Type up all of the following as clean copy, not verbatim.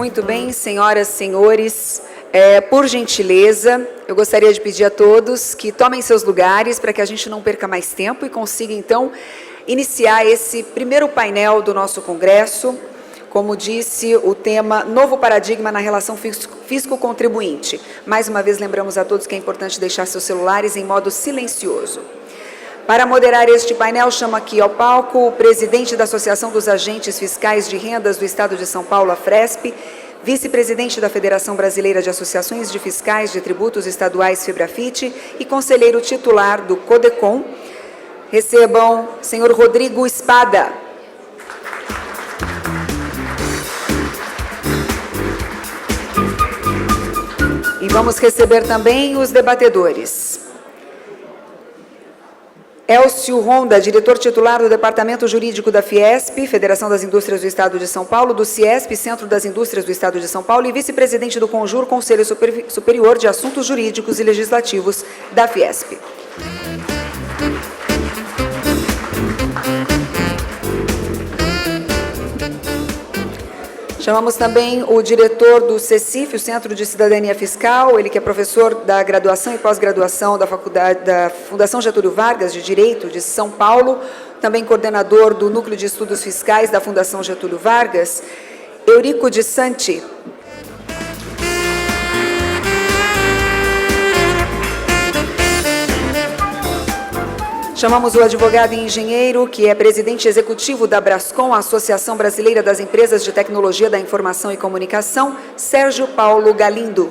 Muito bem, senhoras e senhores, por gentileza, eu gostaria de pedir a todos que tomem seus lugares para que a gente não perca mais tempo e consiga, então, iniciar esse primeiro painel do nosso congresso. Como disse, o tema Novo Paradigma na Relação Fisco-Contribuinte. Mais uma vez, lembramos a todos que é importante deixar seus celulares em modo silencioso. Para moderar este painel, chamo aqui ao palco o presidente da Associação dos Agentes Fiscais de Rendas do Estado de São Paulo, a FRESP, vice-presidente da Federação Brasileira de Associações de Fiscais de Tributos Estaduais, FEBRAFIT, e conselheiro titular do CODECOM. Recebam o senhor Rodrigo Espada. E vamos receber também os debatedores. Elcio Ronda, diretor titular do Departamento Jurídico da Fiesp, Federação das Indústrias do Estado de São Paulo, do CIESP, Centro das Indústrias do Estado de São Paulo, e vice-presidente do CONJUR, Conselho Superior de Assuntos Jurídicos e Legislativos da Fiesp. Chamamos também o diretor do CECIF, o Centro de Cidadania Fiscal, ele que é professor da graduação e pós-graduação da Fundação Getúlio Vargas de Direito de São Paulo, também coordenador do Núcleo de Estudos Fiscais da Fundação Getúlio Vargas, Eurico de Santi. Chamamos o advogado e engenheiro, que é presidente executivo da Brascom, a Associação Brasileira das Empresas de Tecnologia da Informação e Comunicação, Sérgio Paulo Galindo.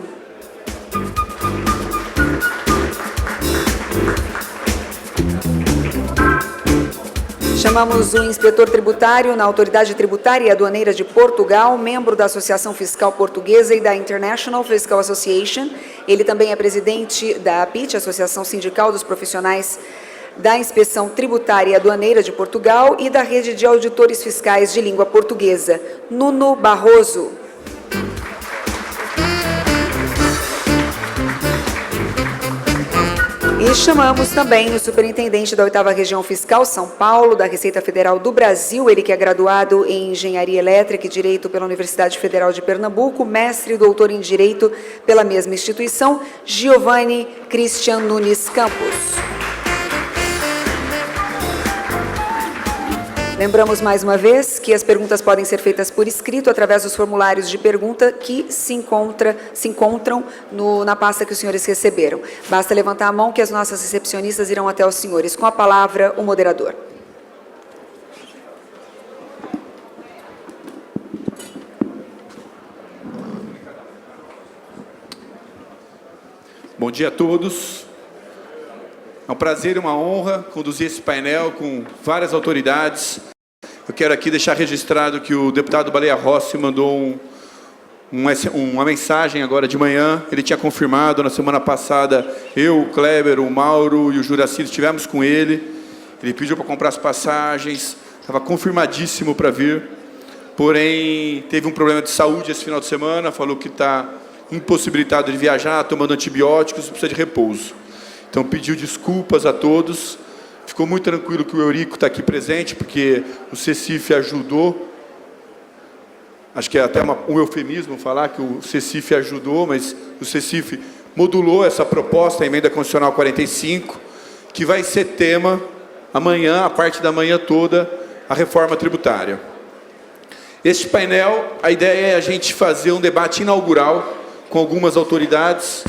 Chamamos o inspetor tributário na Autoridade Tributária e Aduaneira de Portugal, membro da Associação Fiscal Portuguesa e da International Fiscal Association. Ele também é presidente da APIT, Associação Sindical dos Profissionais da Inspeção Tributária e Aduaneira de Portugal, e da Rede de Auditores Fiscais de Língua Portuguesa, Nuno Barroso. E chamamos também o superintendente da 8ª Região Fiscal, São Paulo, da Receita Federal do Brasil, ele que é graduado em Engenharia Elétrica e Direito pela Universidade Federal de Pernambuco, mestre e doutor em Direito pela mesma instituição, Giovanni Christian Nunes Campos. Lembramos mais uma vez que as perguntas podem ser feitas por escrito através dos formulários de pergunta que se encontram na pasta que os senhores receberam. Basta levantar a mão que as nossas recepcionistas irão até os senhores. Com a palavra, o moderador. Bom dia a todos. É um prazer e uma honra conduzir esse painel com várias autoridades. Eu quero aqui deixar registrado que o deputado Baleia Rossi mandou uma mensagem agora de manhã. Ele tinha confirmado na semana passada, eu, o Kleber, o Mauro e o Juraci estivemos com ele. Ele pediu para comprar as passagens, estava confirmadíssimo para vir. Porém, teve um problema de saúde esse final de semana, falou que está impossibilitado de viajar, tomando antibióticos, precisa de repouso. Então, pediu desculpas a todos. Ficou muito tranquilo que o Eurico está aqui presente, porque o CECIF ajudou. Acho que é até um eufemismo falar que o CECIF ajudou, mas o CECIF modulou essa proposta, a emenda constitucional 45, que vai ser tema amanhã, a parte da manhã toda, a reforma tributária. Este painel, a ideia é a gente fazer um debate inaugural com algumas autoridades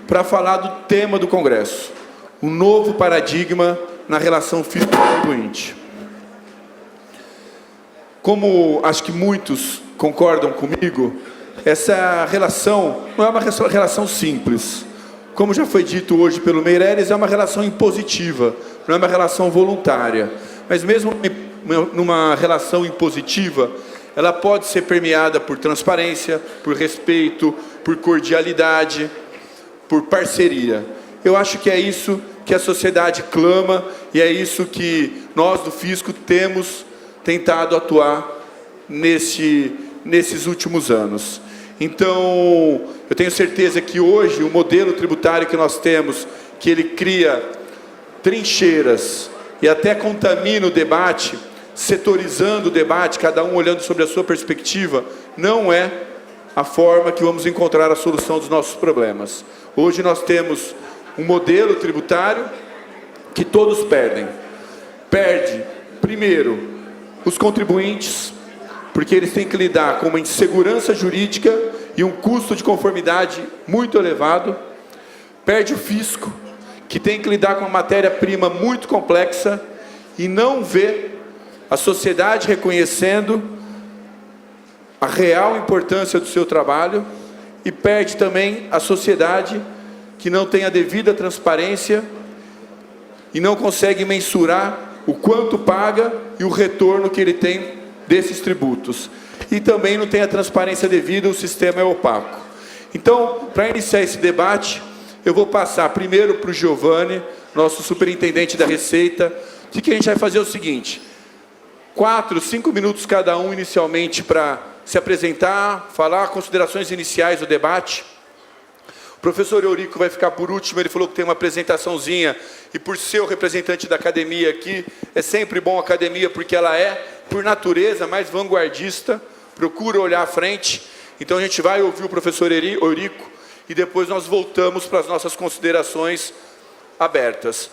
para falar do tema do Congresso, o novo paradigma na relação fisco-contribuinte. Como acho que muitos concordam comigo, essa relação não é uma relação simples. Como já foi dito hoje pelo Meireles, é uma relação impositiva, não é uma relação voluntária. Mas mesmo numa relação impositiva, ela pode ser permeada por transparência, por respeito, por cordialidade, por parceria. Eu acho que é isso que a sociedade clama e é isso que nós do Fisco temos tentado atuar nesses últimos anos. Então, eu tenho certeza que hoje o modelo tributário que nós temos, que ele cria trincheiras e até contamina o debate, setorizando o debate, cada um olhando sobre a sua perspectiva, não é a forma que vamos encontrar a solução dos nossos problemas. Hoje nós temos um modelo tributário que todos perdem. Perde, primeiro, os contribuintes, porque eles têm que lidar com uma insegurança jurídica e um custo de conformidade muito elevado. Perde o fisco, que tem que lidar com uma matéria-prima muito complexa e não vê a sociedade reconhecendo a real importância do seu trabalho. E perde também a sociedade, que não tem a devida transparência e não consegue mensurar o quanto paga e o retorno que ele tem desses tributos. E também não tem a transparência devida, o sistema é opaco. Então, para iniciar esse debate, eu vou passar primeiro para o Giovanni, nosso superintendente da Receita, de que a gente vai fazer o seguinte: 4, 5 minutos cada um inicialmente para se apresentar, falar considerações iniciais do debate. O professor Eurico vai ficar por último, ele falou que tem uma apresentaçãozinha, e por ser o representante da academia aqui, é sempre bom a academia, porque ela é, por natureza, mais vanguardista, procura olhar à frente. Então a gente vai ouvir o professor Eurico, e depois nós voltamos para as nossas considerações abertas.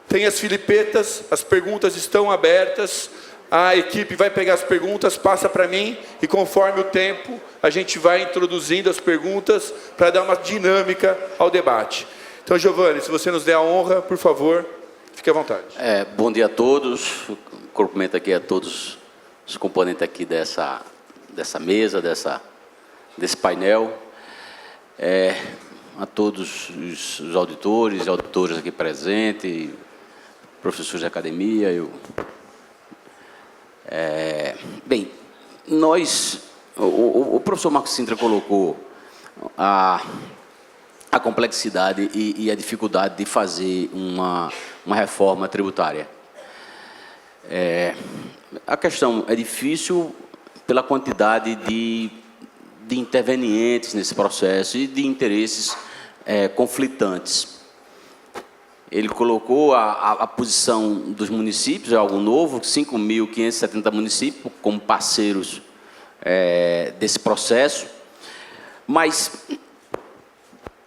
Tem as filipetas, as perguntas estão abertas, a equipe vai pegar as perguntas, passa para mim, e conforme o tempo, a gente vai introduzindo as perguntas para dar uma dinâmica ao debate. Então, Giovanni, se você nos der a honra, por favor, fique à vontade. Bom dia a todos, cumprimento aqui a todos os componentes aqui dessa mesa, desse painel, a todos os auditores e auditoras aqui presentes, professores da academia. Bem, o professor Marcos Sintra colocou a complexidade e a dificuldade de fazer uma reforma tributária. A questão é difícil pela quantidade de intervenientes nesse processo e de interesses conflitantes. Ele colocou a posição dos municípios, é algo novo, 5.570 municípios como parceiros desse processo. Mas,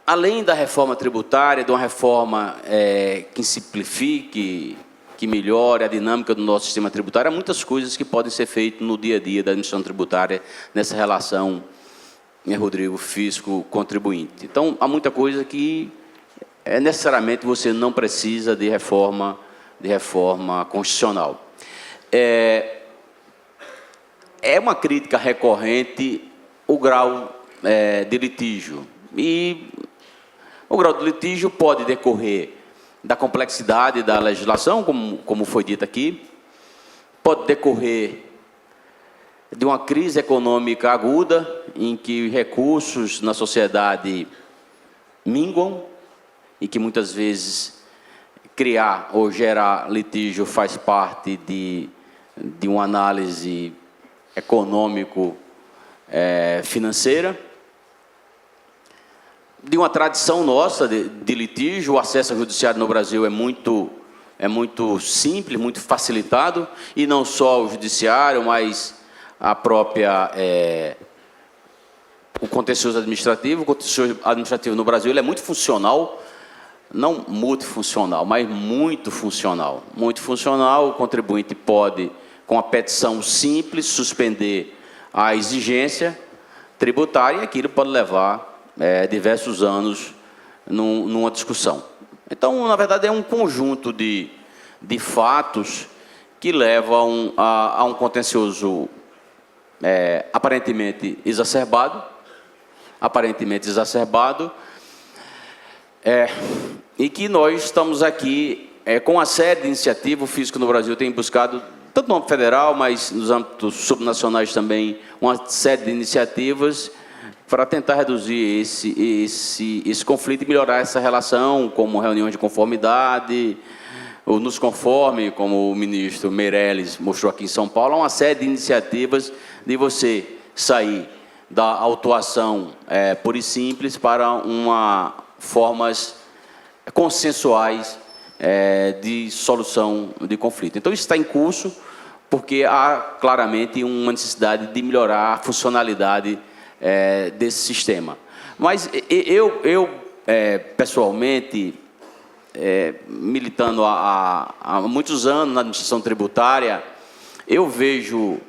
além da reforma tributária, de uma reforma que simplifique, que melhore a dinâmica do nosso sistema tributário, há muitas coisas que podem ser feitas no dia a dia da administração tributária, nessa relação, Rodrigo, fisco-contribuinte. Então, há muita coisa que necessariamente você não precisa de reforma constitucional. É uma crítica recorrente o grau de litígio. E o grau de litígio pode decorrer da complexidade da legislação, como foi dito aqui, pode decorrer de uma crise econômica aguda, em que recursos na sociedade minguam, e que muitas vezes criar ou gerar litígio faz parte de uma análise econômico-financeira, de uma tradição nossa de litígio. O acesso ao judiciário no Brasil é muito simples, muito facilitado, e não só o judiciário, mas a própria o contencioso administrativo. O contencioso administrativo no Brasil ele é muito funcional, não multifuncional, mas muito funcional. Muito funcional, o contribuinte pode, com a petição simples, suspender a exigência tributária, e aquilo pode levar diversos anos numa discussão. Então, na verdade, é um conjunto de fatos que levam a um contencioso aparentemente exacerbado, e que nós estamos aqui com uma série de iniciativas. O Fisco no Brasil tem buscado, tanto no âmbito federal, mas nos âmbitos subnacionais também, uma série de iniciativas para tentar reduzir esse conflito e melhorar essa relação, como reuniões de conformidade, ou nos conforme, como o ministro Meirelles mostrou aqui em São Paulo. Há uma série de iniciativas de você sair da autuação pura e simples para formas consensuais de solução de conflito. Então, isso está em curso, porque há claramente uma necessidade de melhorar a funcionalidade desse sistema. Mas eu pessoalmente, militando há muitos anos na administração tributária, eu vejo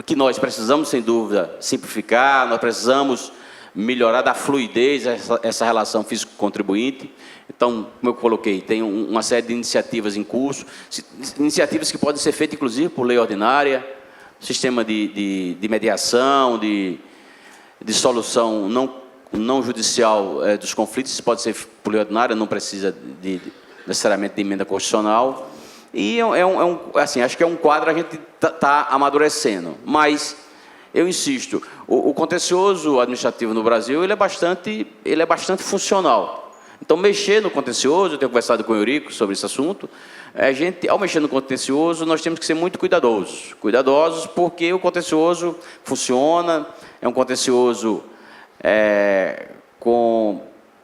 que nós precisamos, sem dúvida, simplificar, nós precisamos melhorar da fluidez essa relação físico-contribuinte. Então, como eu coloquei, tem uma série de iniciativas em curso, iniciativas que podem ser feitas, inclusive, por lei ordinária, sistema de mediação, de solução não judicial dos conflitos, pode ser por lei ordinária, não precisa necessariamente de emenda constitucional. E assim, acho que é um quadro que a gente está amadurecendo. Mas, eu insisto, o contencioso administrativo no Brasil ele é bastante funcional. Então, mexer no contencioso, eu tenho conversado com o Eurico sobre esse assunto, ao mexer no contencioso, nós temos que ser muito cuidadosos. Cuidadosos porque o contencioso funciona, é um contencioso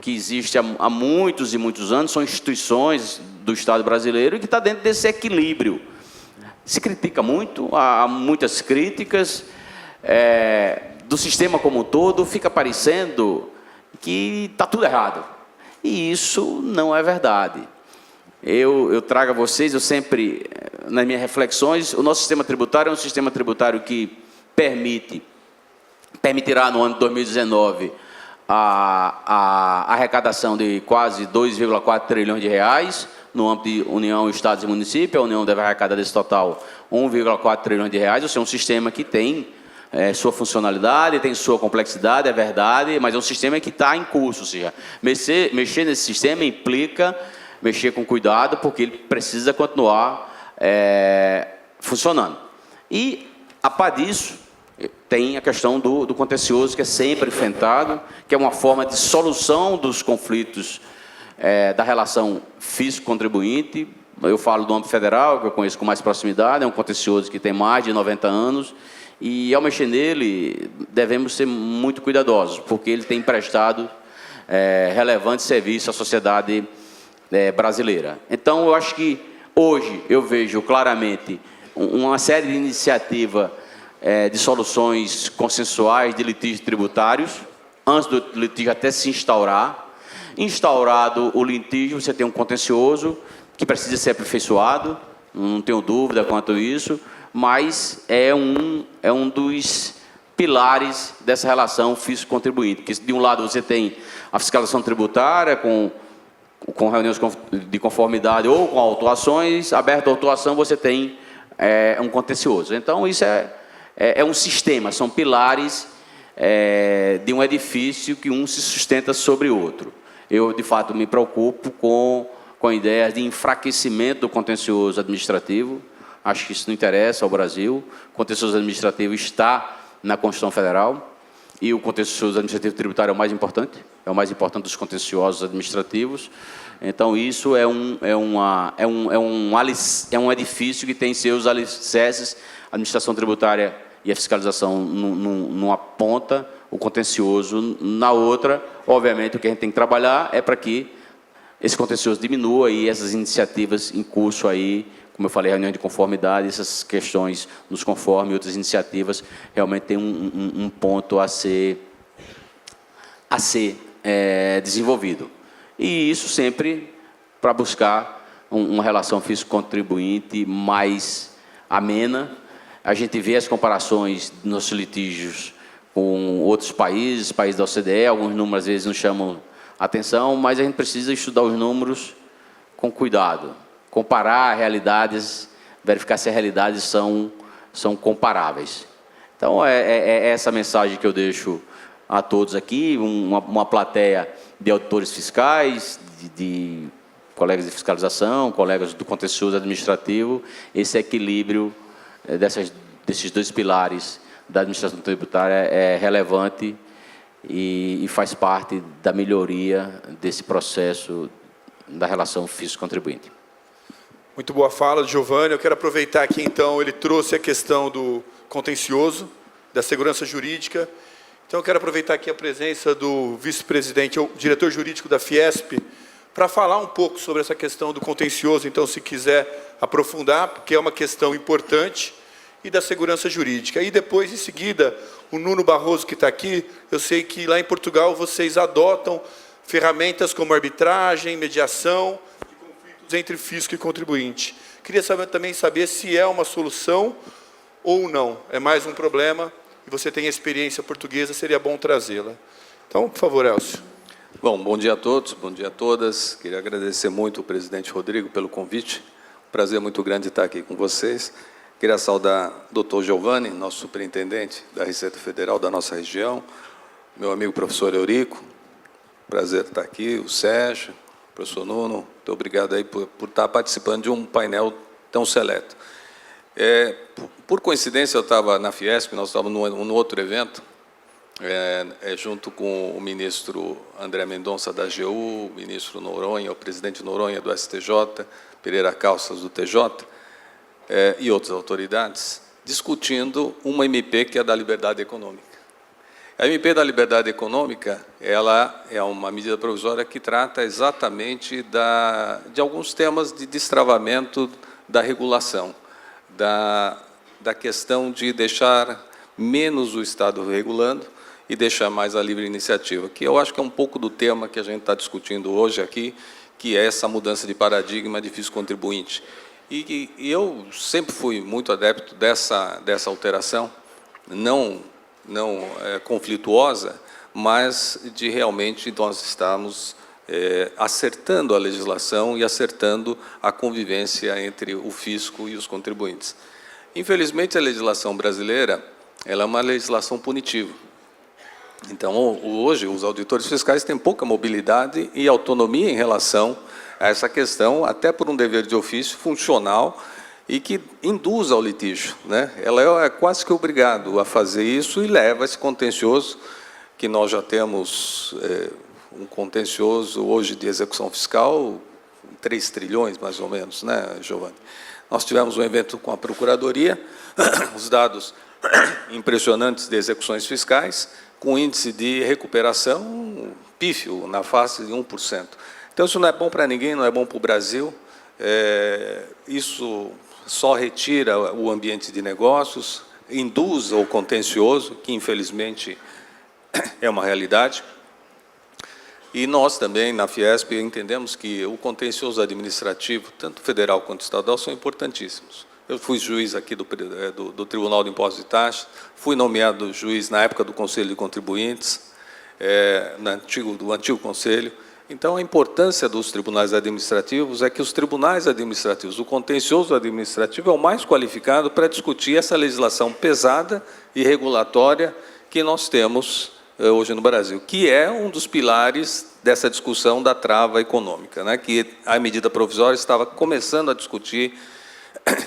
que existe há muitos e muitos anos, são instituições do Estado brasileiro e que está dentro desse equilíbrio. Se critica muito, há muitas críticas, do sistema como um todo, fica parecendo que está tudo errado. E isso não é verdade. Eu trago a vocês, eu sempre, nas minhas reflexões, o nosso sistema tributário é um sistema tributário que permitirá no ano de 2019 a arrecadação de quase 2,4 trilhões de reais, no âmbito de União, Estados e Municípios. A União deve arrecadar desse total 1,4 trilhões de reais, ou seja, um sistema que tem sua funcionalidade, tem sua complexidade, é verdade, mas é um sistema que está em curso, ou seja, mexer nesse sistema implica mexer com cuidado, porque ele precisa continuar funcionando. E, a par disso, tem a questão do contencioso, que é sempre enfrentado, que é uma forma de solução dos conflitos da relação físico-contribuinte. Eu falo do âmbito federal, que eu conheço com mais proximidade, é um contencioso que tem mais de 90 anos, e, ao mexer nele, devemos ser muito cuidadosos, porque ele tem prestado relevante serviço à sociedade brasileira. Então, eu acho que, hoje, eu vejo claramente uma série de iniciativas de soluções consensuais de litígios tributários, antes do litígio até se instaurar. Instaurado o litígio, você tem um contencioso que precisa ser aperfeiçoado, não tenho dúvida quanto a isso, mas é um dos pilares dessa relação físico-contribuinte, porque de um lado você tem a fiscalização tributária com reuniões de conformidade ou com autuações, aberta a autuação você tem um contencioso. Então isso é um sistema, são pilares de um edifício que um se sustenta sobre o outro. Eu, de fato, me preocupo com ideias de enfraquecimento do contencioso administrativo. Acho que isso não interessa ao Brasil. O contencioso administrativo está na Constituição Federal e o contencioso administrativo tributário é o mais importante dos contenciosos administrativos. Então, isso é um edifício que tem seus alicerces, a administração tributária e a fiscalização numa ponta, o contencioso na outra. Obviamente, o que a gente tem que trabalhar é para que esse contencioso diminua e essas iniciativas em curso aí, como eu falei, reunião de conformidade, essas questões nos conforme, outras iniciativas, realmente tem um ponto a ser desenvolvido. E isso sempre para buscar uma relação físico-contribuinte mais amena. A gente vê as comparações dos nossos litígios com outros países da OCDE, alguns números às vezes nos chamam atenção, mas a gente precisa estudar os números com cuidado, comparar realidades, verificar se as realidades são comparáveis. Então, é essa mensagem que eu deixo a todos aqui, uma plateia de auditores fiscais, de colegas de fiscalização, colegas do contencioso administrativo, esse equilíbrio desses dois pilares da administração tributária é relevante e faz parte da melhoria desse processo da relação físico-contribuinte. Muito boa fala, Giovanni. Eu quero aproveitar aqui, então, ele trouxe a questão do contencioso, da segurança jurídica. Então, eu quero aproveitar aqui a presença do vice-presidente, o diretor jurídico da Fiesp, para falar um pouco sobre essa questão do contencioso. Então, se quiser aprofundar, porque é uma questão importante e da segurança jurídica. E depois, em seguida, o Nuno Barroso, que está aqui, eu sei que lá em Portugal vocês adotam ferramentas como arbitragem, mediação e conflitos entre fisco e contribuinte. Queria também saber se é uma solução ou não. É mais um problema e você tem a experiência portuguesa, seria bom trazê-la. Então, por favor, Elcio. Bom dia a todos, bom dia a todas. Queria agradecer muito ao presidente Rodrigo pelo convite. Prazer muito grande estar aqui com vocês. Queria saudar o Dr. Giovanni, nosso superintendente da Receita Federal da nossa região, meu amigo professor Eurico, prazer estar aqui, o Sérgio, o professor Nuno, muito obrigado aí por estar participando de um painel tão seleto. Por coincidência, eu estava na Fiesp, nós estávamos num outro evento, junto com o ministro André Mendonça da AGU, o ministro Noronha, o presidente Noronha do STJ, Pereira Calças do TJ, e outras autoridades, discutindo uma MP que é da liberdade econômica. A MP da liberdade econômica, ela é uma medida provisória que trata exatamente de alguns temas de destravamento da regulação, da questão de deixar menos o Estado regulando e deixar mais a livre iniciativa, que eu acho que é um pouco do tema que a gente está discutindo hoje aqui, que é essa mudança de paradigma de fisco contribuinte. E eu sempre fui muito adepto dessa alteração, não conflituosa, mas de realmente nós estarmos acertando a legislação e acertando a convivência entre o fisco e os contribuintes. Infelizmente, a legislação brasileira ela é uma legislação punitiva. Então, hoje, os auditores fiscais têm pouca mobilidade e autonomia em relação a essa questão, até por um dever de ofício funcional e que induz ao litígio, né? Ela é quase que obrigado a fazer isso e leva esse contencioso, que nós já temos um contencioso hoje de execução fiscal, 3 trilhões mais ou menos, né, Giovanni? Nós tivemos um evento com a Procuradoria, os dados impressionantes de execuções fiscais, com índice de recuperação pífio, na face de 1%. Então, isso não é bom para ninguém, não é bom para o Brasil, isso só retira o ambiente de negócios, induz ao contencioso, que, infelizmente, é uma realidade. E nós também, na Fiesp, entendemos que o contencioso administrativo, tanto federal quanto estadual, são importantíssimos. Eu fui juiz aqui do Tribunal de Impostos e Taxas, fui nomeado juiz na época do Conselho de Contribuintes, do antigo Conselho. Então, a importância dos tribunais administrativos é que os tribunais administrativos, o contencioso administrativo é o mais qualificado para discutir essa legislação pesada e regulatória que nós temos hoje no Brasil, que é um dos pilares dessa discussão da trava econômica, né, que a medida provisória estava começando a discutir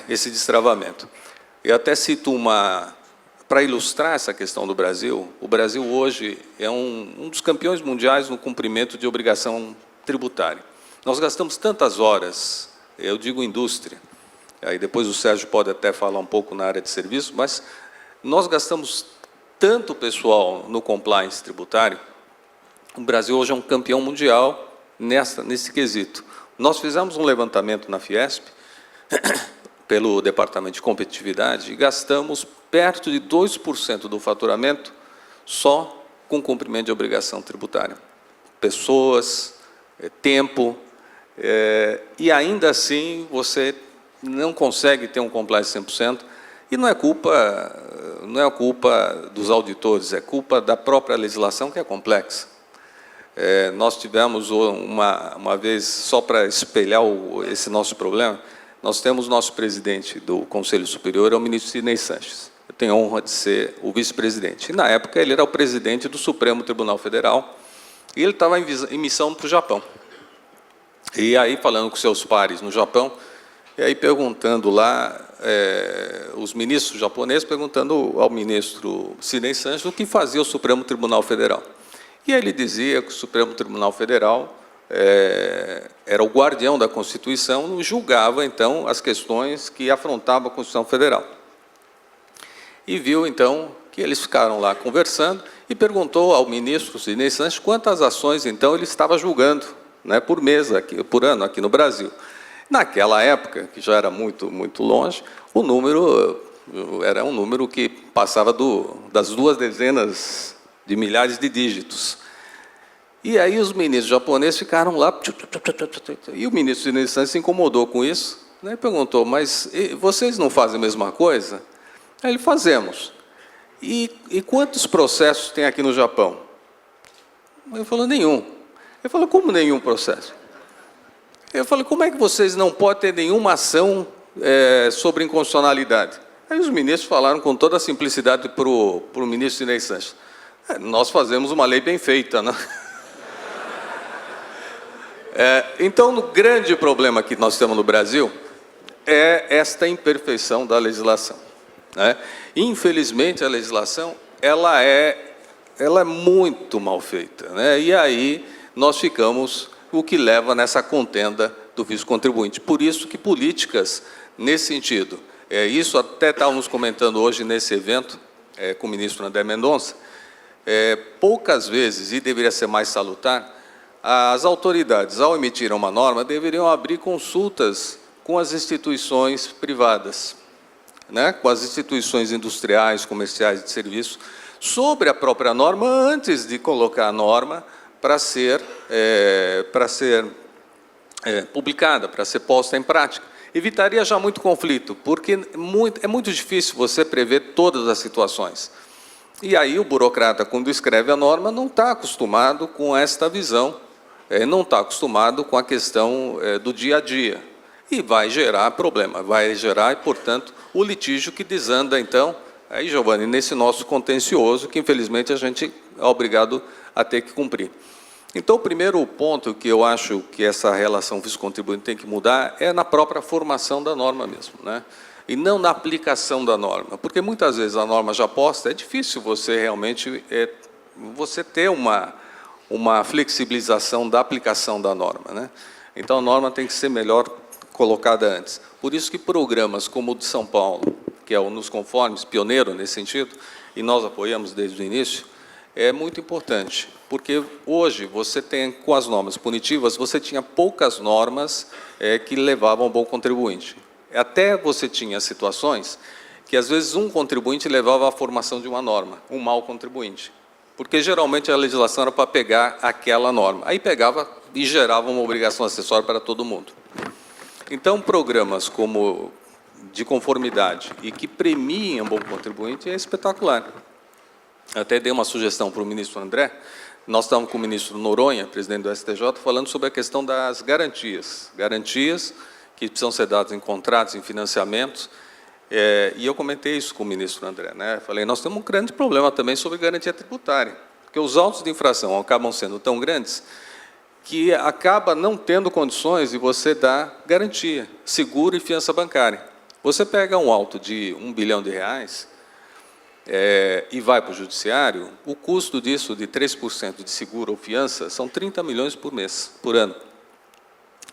esse destravamento. Eu até cito para ilustrar essa questão do Brasil, o Brasil hoje é um dos campeões mundiais no cumprimento de obrigação tributária. Nós gastamos tantas horas, eu digo indústria, aí depois o Sérgio pode até falar um pouco na área de serviço, mas nós gastamos tanto pessoal no compliance tributário, o Brasil hoje é um campeão mundial nesse quesito. Nós fizemos um levantamento na Fiesp, pelo Departamento de Competitividade, e gastamos perto de 2% do faturamento só com cumprimento de obrigação tributária. Pessoas, tempo, e ainda assim você não consegue ter um compliance 100%, e não é culpa dos auditores, é culpa da própria legislação, que é complexa. Nós tivemos uma vez, só para espelhar esse nosso problema, nós temos nosso presidente do Conselho Superior, é o ministro Sidney Sanches. Eu tenho a honra de ser o vice-presidente. E, na época, ele era o presidente do Supremo Tribunal Federal e ele estava em missão para o Japão. E aí, falando com seus pares no Japão, e aí perguntando lá, os ministros japoneses perguntando ao ministro Sidney Sanches o que fazia o Supremo Tribunal Federal. E ele dizia que o Supremo Tribunal Federal era o guardião da Constituição e julgava, então, as questões que afrontavam a Constituição Federal. E viu, então, que eles ficaram lá conversando e perguntou ao ministro Sidney Sanches quantas ações, então, ele estava julgando, né, por mês, por ano, aqui no Brasil. Naquela época, que já era muito, muito longe, o número Era um número que passava das 2 dezenas de milhares de dígitos. E aí os ministros japoneses ficaram lá, e o ministro de instância se incomodou com isso, né, e perguntou, mas vocês não fazem a mesma coisa? Aí ele, fazemos. E quantos processos tem aqui no Japão? Ele falou, nenhum. Ele falou, como nenhum processo? Eu falei, como é que vocês não podem ter nenhuma ação sobre inconstitucionalidade? Aí os ministros falaram com toda a simplicidade para o ministro Sinei Sanches. Nós fazemos uma lei bem feita, né? Então, o grande problema que nós temos no Brasil é esta imperfeição da legislação, né? Infelizmente, a legislação ela é muito mal feita, né? E aí nós ficamos, o que leva nessa contenda do fisco contribuinte. Por isso que políticas nesse sentido, isso até estávamos comentando hoje nesse evento com o ministro André Mendonça, poucas vezes, e deveria ser mais salutar, as autoridades, ao emitir uma norma, deveriam abrir consultas com as instituições privadas, né, com as instituições industriais, comerciais de serviço, sobre a própria norma, antes de colocar a norma para ser publicada, para ser posta em prática. Evitaria já muito conflito, porque é muito difícil você prever todas as situações. E aí o burocrata, quando escreve a norma, não está acostumado com esta visão, não está acostumado com a questão do dia a dia. E vai gerar problema, vai gerar, portanto, o litígio que desanda, então, aí, Giovanni, nesse nosso contencioso, que infelizmente a gente é obrigado a ter que cumprir. Então, o primeiro ponto que eu acho que essa relação fisco-contribuinte tem que mudar é na própria formação da norma mesmo, né? E não na aplicação da norma, porque muitas vezes a norma já posta, é difícil você realmente você ter uma flexibilização da aplicação da norma, né? Então, a norma tem que ser melhor colocada antes. Por isso que programas como o de São Paulo, que é o Nos Conformes, pioneiro nesse sentido, e nós apoiamos desde o início, é muito importante, porque hoje você tem, com as normas punitivas, você tinha poucas normas que levavam ao bom contribuinte. Até você tinha situações que, às vezes, um contribuinte levava à formação de uma norma, um mau contribuinte, porque geralmente a legislação era para pegar aquela norma. Aí pegava e gerava uma obrigação acessória para todo mundo. Então, programas como de conformidade e que premiem um bom contribuinte é espetacular. Até dei uma sugestão para o ministro André, nós estávamos com o ministro Noronha, presidente do STJ, falando sobre a questão das garantias. Garantias que precisam ser dadas em contratos, em financiamentos, e eu comentei isso com o ministro André, né? Falei, nós temos um grande problema também sobre garantia tributária, porque os autos de infração acabam sendo tão grandes que acaba não tendo condições de você dar garantia, seguro e fiança bancária. Você pega um auto de R$1 bilhão, e vai para o judiciário, o custo disso, de 3% de seguro ou fiança, são 30 milhões por mês, por ano.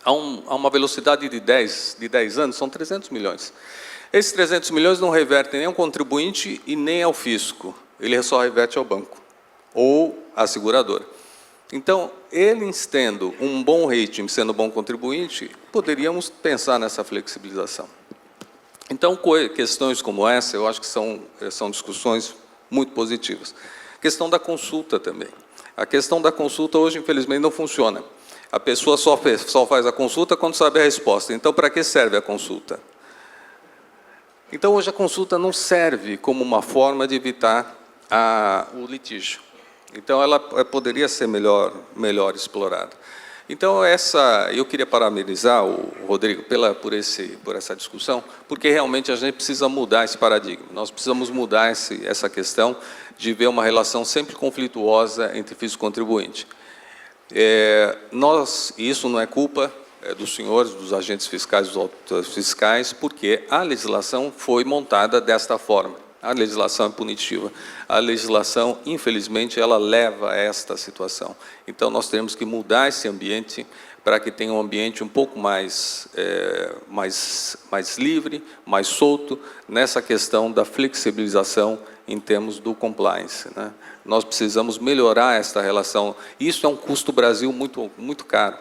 A uma velocidade de 10 anos, são 300 milhões. Esses 300 milhões não revertem nem ao contribuinte e nem ao fisco. Ele só reverte ao banco ou à seguradora. Então, eles tendo um bom rating, sendo bom contribuinte, poderíamos pensar nessa flexibilização. Então, questões como essa, eu acho que são discussões muito positivas. A questão da consulta também. A questão da consulta hoje, infelizmente, não funciona. A pessoa só faz a consulta quando sabe a resposta. Então, para que serve a consulta? Então, hoje a consulta não serve como uma forma de evitar o litígio. Então, ela poderia ser melhor explorada. Então, eu queria parabenizar o Rodrigo por essa discussão, porque realmente a gente precisa mudar esse paradigma. Nós precisamos mudar essa questão de ver uma relação sempre conflituosa entre fisco e contribuinte. Isso não é culpa dos senhores, dos agentes fiscais, dos auditores fiscais, porque a legislação foi montada desta forma. A legislação é punitiva. A legislação, infelizmente, ela leva a esta situação. Então, nós temos que mudar esse ambiente para que tenha um ambiente um pouco mais livre, mais solto, nessa questão da flexibilização em termos do compliance, né? Nós precisamos melhorar esta relação. Isso é um custo Brasil muito, muito caro.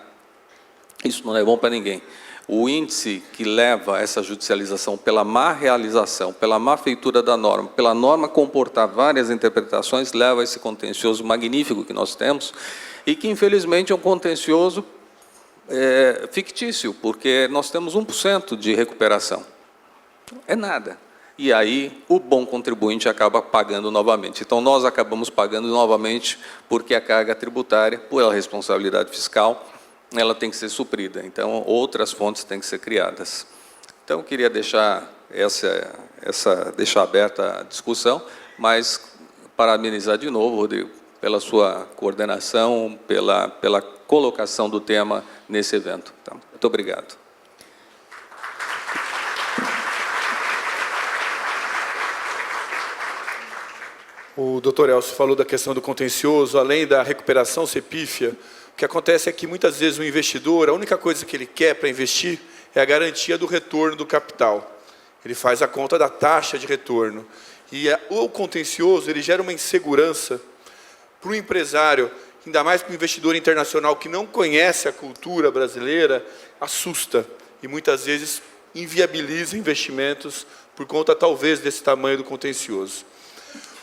Isso não é bom para ninguém. O índice que leva a essa judicialização pela má realização, pela má feitura da norma, pela norma comportar várias interpretações, leva a esse contencioso magnífico que nós temos e que, infelizmente, é um contencioso fictício, porque nós temos 1% de recuperação. É nada. E aí o bom contribuinte acaba pagando novamente. Então, nós acabamos pagando novamente porque a carga tributária, pela responsabilidade fiscal, ela tem que ser suprida. Então, outras fontes têm que ser criadas. Então, eu queria deixar deixar aberta a discussão, mas parabenizar de novo, Rodrigo, pela sua coordenação, pela colocação do tema nesse evento. Tá? Muito obrigado. O doutor Elcio falou da questão do contencioso, além da recuperação ser pífia. O que acontece é que, muitas vezes, o investidor, a única coisa que ele quer para investir é a garantia do retorno do capital. Ele faz a conta da taxa de retorno. E o contencioso, ele gera uma insegurança para o empresário, ainda mais para o investidor internacional que não conhece a cultura brasileira, assusta. E, muitas vezes, inviabiliza investimentos por conta, talvez, desse tamanho do contencioso.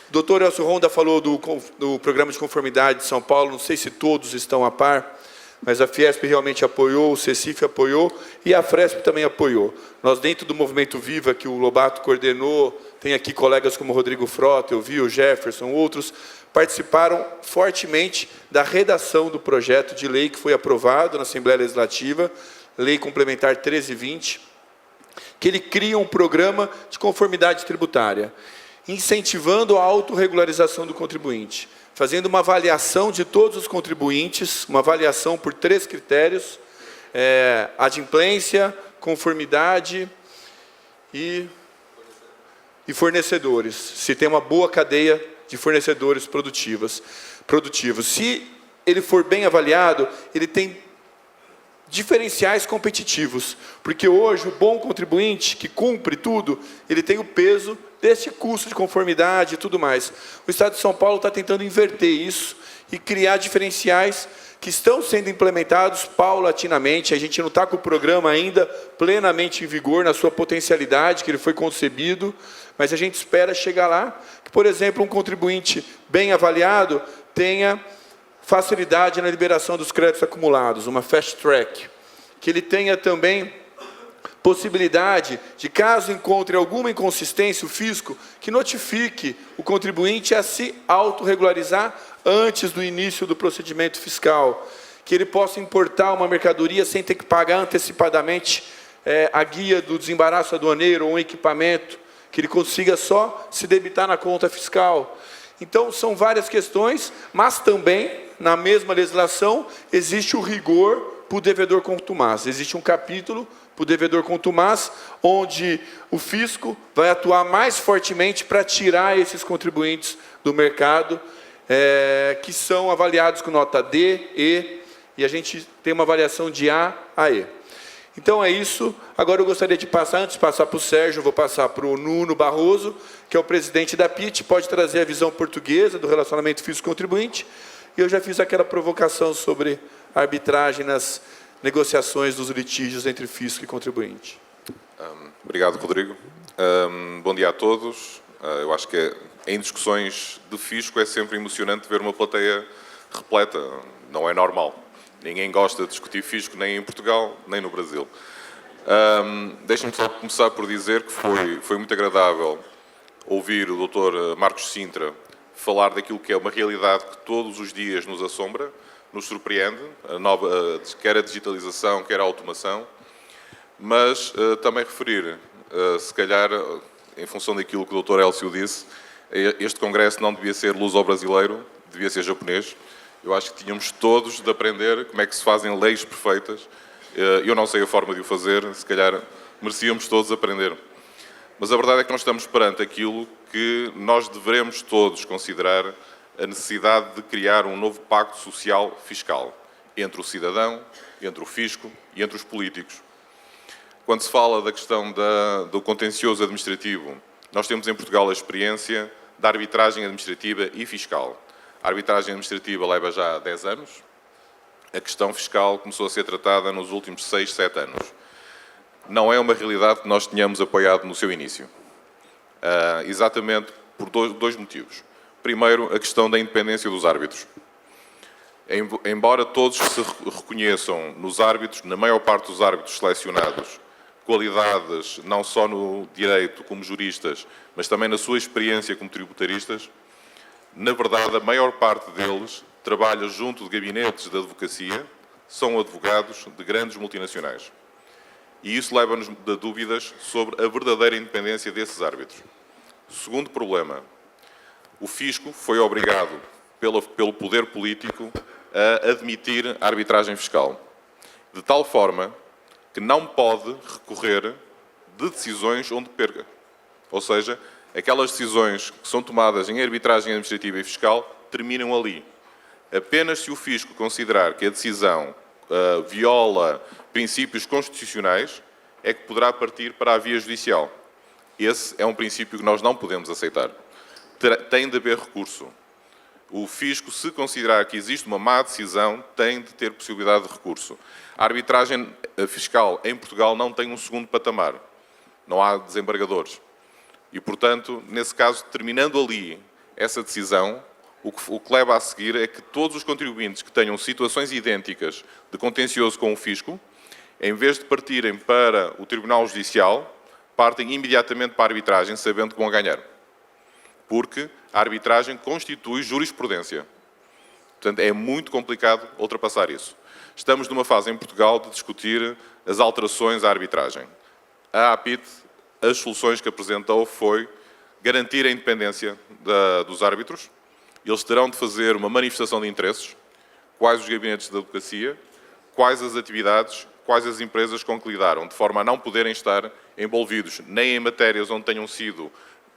O doutor Elcio Ronda falou do Programa de Conformidade de São Paulo, não sei se todos estão a par, mas a Fiesp realmente apoiou, o CECIF apoiou e a Fresp também apoiou. Nós, dentro do Movimento Viva, que o Lobato coordenou, tem aqui colegas como o Rodrigo Frota, eu vi o Jefferson, outros, participaram fortemente da redação do projeto de lei que foi aprovado na Assembleia Legislativa, Lei Complementar 1320, que ele cria um programa de conformidade tributária, incentivando a autorregularização do contribuinte, fazendo uma avaliação de todos os contribuintes, uma avaliação por 3 critérios, adimplência, conformidade e fornecedores, se tem uma boa cadeia de fornecedores produtivos. Se ele for bem avaliado, ele tem diferenciais competitivos, porque hoje o bom contribuinte, que cumpre tudo, ele tem o peso desse custo de conformidade e tudo mais. O Estado de São Paulo está tentando inverter isso e criar diferenciais que estão sendo implementados paulatinamente. A gente não está com o programa ainda plenamente em vigor, na sua potencialidade, que ele foi concebido, mas a gente espera chegar lá, que, por exemplo, um contribuinte bem avaliado tenha facilidade na liberação dos créditos acumulados, uma fast track, que ele tenha também possibilidade de, caso encontre alguma inconsistência, o fisco, que notifique o contribuinte a se autorregularizar antes do início do procedimento fiscal, que ele possa importar uma mercadoria sem ter que pagar antecipadamente a guia do desembaraço aduaneiro ou um equipamento, que ele consiga só se debitar na conta fiscal. Então, são várias questões, mas também, na mesma legislação, existe o rigor para o devedor contumaz. Existe um capítulo para o devedor contumaz, onde o fisco vai atuar mais fortemente para tirar esses contribuintes do mercado, que são avaliados com nota D, E, e a gente tem uma avaliação de A a E. Então é isso. Agora eu gostaria de passar, antes de passar para o Sérgio, eu vou passar para o Nuno Barroso, que é o presidente da PIT, pode trazer a visão portuguesa do relacionamento fisco-contribuinte. E eu já fiz aquela provocação sobre a arbitragem nas negociações dos litígios entre fisco e contribuinte. Obrigado, Rodrigo. Bom dia a todos. Eu acho que em discussões de fisco é sempre emocionante ver uma plateia repleta. Não é normal. Ninguém gosta de discutir fisco, nem em Portugal, nem no Brasil. Deixem-me só começar por dizer que foi muito agradável ouvir o Dr. Marcos Sintra falar daquilo que é uma realidade que todos os dias nos assombra, nos surpreende, quer a digitalização, quer a automação, mas também referir, se calhar, em função daquilo que o Dr. Elcio disse, este congresso não devia ser luso-brasileiro, devia ser japonês. Eu acho que tínhamos todos de aprender como é que se fazem leis perfeitas. Eu não sei a forma de o fazer, se calhar merecíamos todos aprender. Mas a verdade é que nós estamos perante aquilo que nós devemos todos considerar a necessidade de criar um novo pacto social fiscal entre o cidadão, entre o fisco e entre os políticos. Quando se fala da questão do contencioso administrativo, nós temos em Portugal a experiência da arbitragem administrativa e fiscal. A arbitragem administrativa leva já 10 anos, a questão fiscal começou a ser tratada nos últimos 6, 7 anos. não é uma realidade que nós tenhamos apoiado no seu início. Exatamente por dois motivos. Primeiro, a questão da independência dos árbitros. Embora todos se reconheçam nos árbitros, na maior parte dos árbitros selecionados, qualidades não só no direito como juristas, mas também na sua experiência como tributaristas, na verdade, a maior parte deles trabalha junto de gabinetes de advocacia, são advogados de grandes multinacionais. E isso leva-nos a dúvidas sobre a verdadeira independência desses árbitros. Segundo problema, o fisco foi obrigado pelo poder político a admitir a arbitragem fiscal, de tal forma que não pode recorrer de decisões onde perca. Ou seja, aquelas decisões que são tomadas em arbitragem administrativa e fiscal terminam ali. Apenas se o fisco considerar que a decisão viola princípios constitucionais, é que poderá partir para a via judicial. Esse é um princípio que nós não podemos aceitar. Tem de haver recurso. O fisco, se considerar que existe uma má decisão, tem de ter possibilidade de recurso. A arbitragem fiscal em Portugal não tem um segundo patamar. Não há desembargadores. E, portanto, nesse caso, terminando ali essa decisão, o que leva a seguir é que todos os contribuintes que tenham situações idênticas de contencioso com o fisco, em vez de partirem para o Tribunal Judicial, partem imediatamente para a arbitragem, sabendo que vão ganhar. Porque a arbitragem constitui jurisprudência. Portanto, é muito complicado ultrapassar isso. Estamos numa fase em Portugal de discutir as alterações à arbitragem. A APIT, as soluções que apresentou foi garantir a independência dos árbitros. Eles terão de fazer uma manifestação de interesses, quais os gabinetes de advocacia, quais as atividades, quais as empresas com que lidaram, de forma a não poderem estar envolvidos nem em matérias onde tenham sido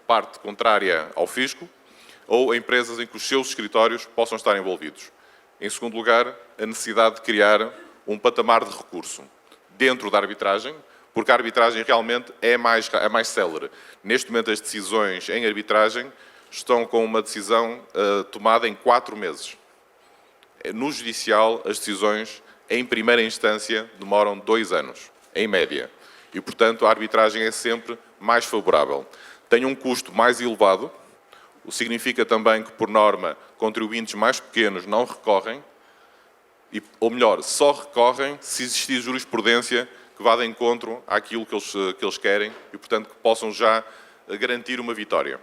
parte contrária ao fisco, ou empresas em que os seus escritórios possam estar envolvidos. Em segundo lugar, a necessidade de criar um patamar de recurso dentro da arbitragem, porque a arbitragem realmente é mais célere. Neste momento, as decisões em arbitragem estão com uma decisão tomada em 4 meses. No judicial, as decisões, em primeira instância, demoram 2 anos, em média. E, portanto, a arbitragem é sempre mais favorável. Tem um custo mais elevado, o que significa também que, por norma, contribuintes mais pequenos não recorrem, ou melhor, só recorrem se existir jurisprudência que vá de encontro àquilo que eles querem e, portanto, que possam já garantir uma vitória.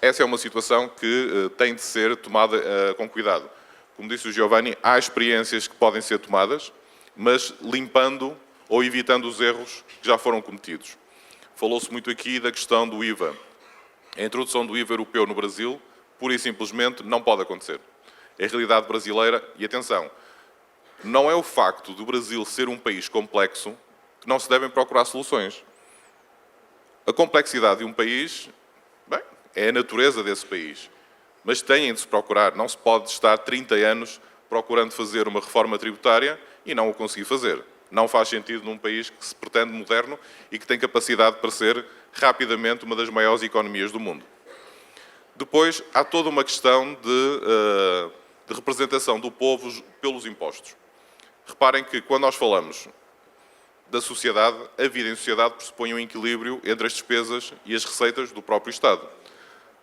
Essa é uma situação que tem de ser tomada com cuidado. Como disse o Giovanni, há experiências que podem ser tomadas, mas limpando ou evitando os erros que já foram cometidos. Falou-se muito aqui da questão do IVA. A introdução do IVA europeu no Brasil, pura e simplesmente, não pode acontecer. É a realidade brasileira, e atenção, não é o facto do Brasil ser um país complexo que não se devem procurar soluções. A complexidade de um país, bem, é a natureza desse país. Mas têm de se procurar, não se pode estar 30 anos procurando fazer uma reforma tributária e não o conseguir fazer. Não faz sentido num país que se pretende moderno e que tem capacidade para ser rapidamente uma das maiores economias do mundo. Depois, há toda uma questão de representação do povo pelos impostos. Reparem que, quando nós falamos da sociedade, a vida em sociedade pressupõe um equilíbrio entre as despesas e as receitas do próprio Estado.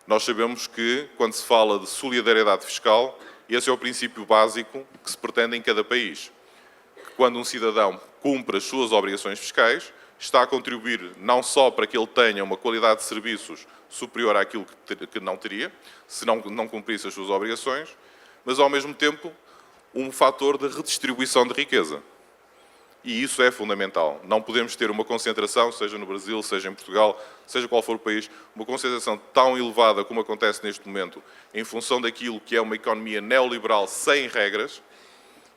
Nós sabemos que, quando se fala de solidariedade fiscal, esse é o princípio básico que se pretende em cada país. Que quando um cidadão cumpre as suas obrigações fiscais, está a contribuir não só para que ele tenha uma qualidade de serviços superior àquilo que não teria, se não cumprisse as suas obrigações, mas, ao mesmo tempo, um fator de redistribuição de riqueza. E isso é fundamental. Não podemos ter uma concentração, seja no Brasil, seja em Portugal, seja qual for o país, uma concentração tão elevada como acontece neste momento, em função daquilo que é uma economia neoliberal sem regras.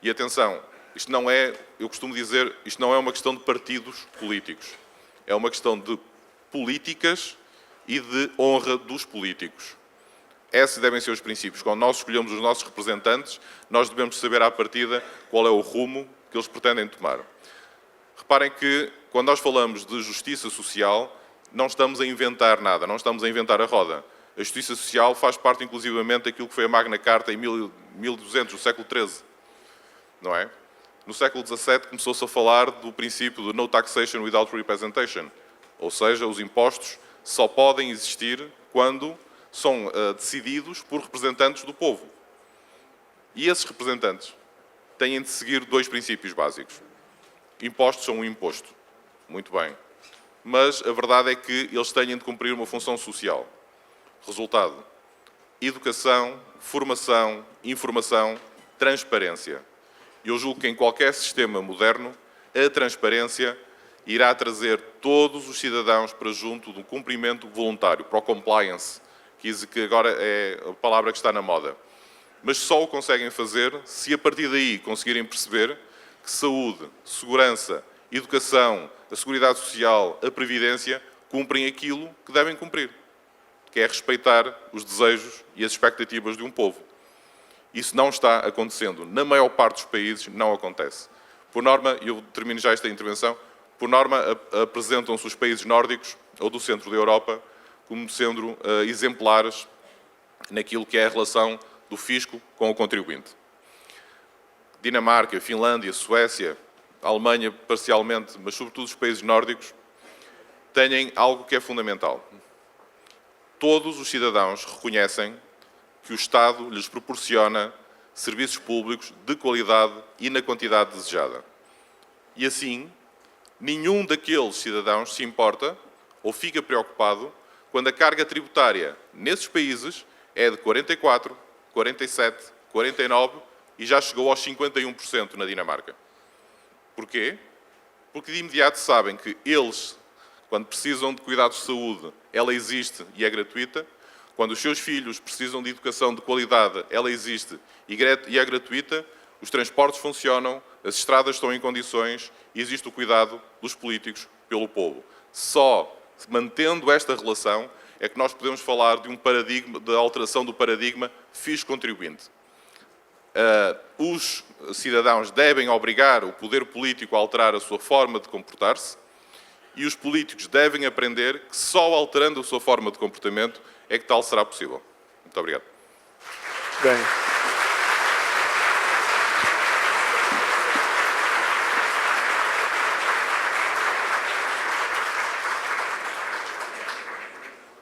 E atenção, isto não é, eu costumo dizer, isto não é uma questão de partidos políticos. É uma questão de políticas e de honra dos políticos. Esses devem ser os princípios. Quando nós escolhemos os nossos representantes, nós devemos saber à partida qual é o rumo que eles pretendem tomar. Reparem que, quando nós falamos de justiça social, não estamos a inventar nada, não estamos a inventar a roda. A justiça social faz parte, inclusivamente, daquilo que foi a Magna Carta em 1200, do século XIII. Não é? No século XVII começou-se a falar do princípio de no taxation without representation, ou seja, os impostos só podem existir quando são decididos por representantes do povo. E esses representantes têm de seguir dois princípios básicos. Impostos são um imposto, muito bem, mas a verdade é que eles têm de cumprir uma função social. Resultado: educação, formação, informação, transparência. Eu julgo que em qualquer sistema moderno, a transparência irá trazer todos os cidadãos para junto do cumprimento voluntário, para o compliance, que agora é a palavra que está na moda. Mas só o conseguem fazer se a partir daí conseguirem perceber que saúde, segurança, educação, a seguridade social, a previdência, cumprem aquilo que devem cumprir, que é respeitar os desejos e as expectativas de um povo. Isso não está acontecendo. Na maior parte dos países não acontece. Por norma, e eu termino já esta intervenção, por norma apresentam-se os países nórdicos ou do centro da Europa como sendo exemplares naquilo que é a relação do fisco com o contribuinte. Dinamarca, Finlândia, Suécia, Alemanha parcialmente, mas sobretudo os países nórdicos, têm algo que é fundamental. Todos os cidadãos reconhecem que o Estado lhes proporciona serviços públicos de qualidade e na quantidade desejada. E assim, nenhum daqueles cidadãos se importa ou fica preocupado quando a carga tributária nesses países é de 44%, 47%, 49% e já chegou aos 51% na Dinamarca. Porquê? Porque de imediato sabem que eles, quando precisam de cuidados de saúde, ela existe e é gratuita. Quando os seus filhos precisam de educação de qualidade, ela existe e é gratuita. Os transportes funcionam, as estradas estão em condições e existe o cuidado dos políticos pelo povo. Só mantendo esta relação é que nós podemos falar de um paradigma, de alteração do paradigma fisco-contribuinte. Os cidadãos devem obrigar o poder político a alterar a sua forma de comportar-se e os políticos devem aprender que só alterando a sua forma de comportamento é que tal será possível. Muito obrigado. Bem.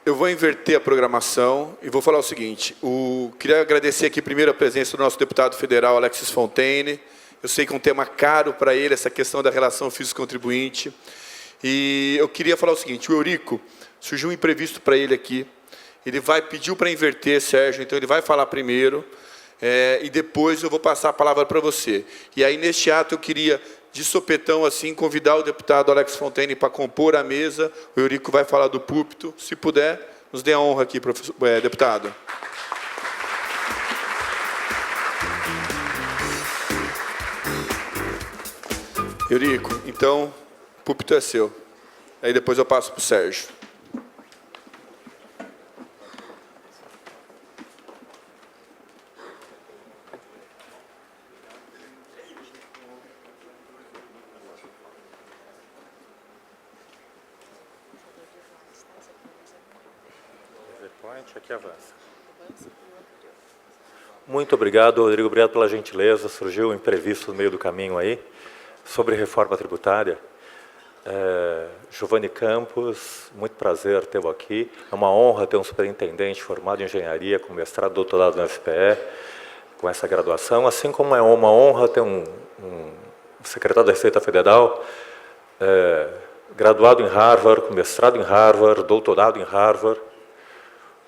Eu vou inverter a programação e vou falar o seguinte. Queria agradecer aqui primeiro a presença do nosso deputado federal, Alexis Fontaine. Eu sei que é um tema caro para ele, essa questão da relação fisco-contribuinte. E eu queria falar o seguinte, o Eurico, surgiu um imprevisto para ele aqui. Ele pediu para inverter, Sérgio, então ele vai falar primeiro, e depois eu vou passar a palavra para você. E aí, neste ato, eu queria, de sopetão, assim, convidar o deputado Alex Fontaine para compor a mesa. O Eurico vai falar do púlpito. Se puder, nos dê a honra aqui, deputado. Eurico, então, o púlpito é seu. Aí depois eu passo para o Sérgio. Aqui avança. Muito obrigado, Rodrigo. Obrigado pela gentileza. Surgiu um imprevisto no meio do caminho aí, sobre reforma tributária. Giovanni Campos, muito prazer tê-lo aqui. É uma honra ter um superintendente formado em engenharia, com mestrado e doutorado na FPE, com essa graduação, assim como é uma honra ter um secretário da Receita Federal, graduado em Harvard, com mestrado em Harvard, doutorado em Harvard.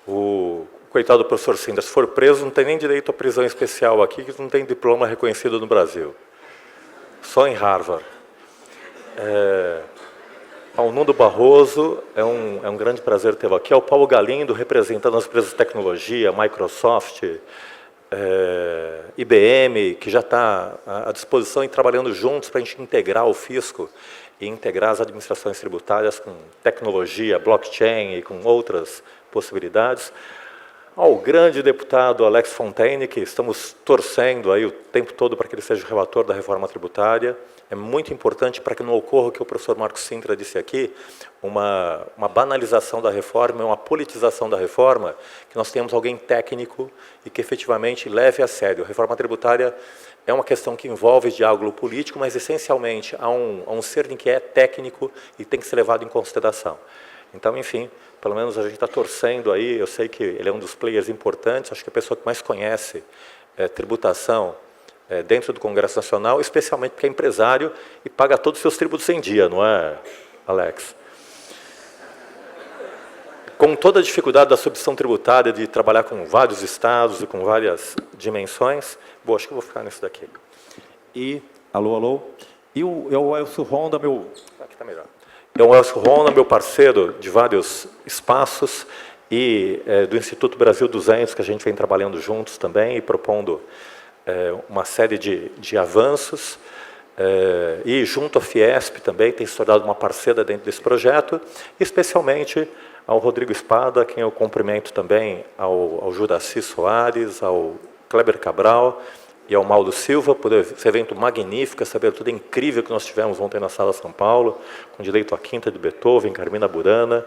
O coitado do professor Sinda, se for preso, não tem nem direito à prisão especial aqui, que não tem diploma reconhecido no Brasil. Só em Harvard. Ao Nuno Barroso, é um grande prazer tê-lo aqui. Ao Paulo Galindo, representando as empresas de tecnologia, Microsoft, IBM, que já está à disposição e trabalhando juntos para a gente integrar o fisco e integrar as administrações tributárias com tecnologia, blockchain e com outras possibilidades. Ao grande deputado Alex Fontaine, que estamos torcendo aí o tempo todo para que ele seja o relator da reforma tributária. É muito importante para que não ocorra o que o professor Marcos Sintra disse aqui, uma banalização da reforma, uma politização da reforma, que nós tenhamos alguém técnico e que efetivamente leve a sério. A reforma tributária é uma questão que envolve diálogo político, mas essencialmente há um ser que é técnico e tem que ser levado em consideração. Então, enfim, pelo menos a gente está torcendo aí, eu sei que ele é um dos players importantes, acho que é a pessoa que mais conhece tributação dentro do Congresso Nacional, especialmente porque é empresário e paga todos os seus tributos em dia, não é, Alex? Com toda a dificuldade da substituição tributária, de trabalhar com vários estados e com várias dimensões, bom, acho que eu vou ficar nisso daqui. E, alô? E o Elcio Ronda, meu... Aqui está melhor. É o Elcio Ronda, meu parceiro de vários espaços, e do Instituto Brasil 200, que a gente vem trabalhando juntos também, e propondo uma série de avanços, e junto à Fiesp também tem se tornado uma parceira dentro desse projeto, especialmente ao Rodrigo Espada, a quem eu cumprimento também, ao Juraci Soares, ao Kleber Cabral e ao Mauro Silva, por esse evento magnífico, essa abertura incrível que nós tivemos ontem na Sala São Paulo, com direito à Quinta de Beethoven, Carmina Burana.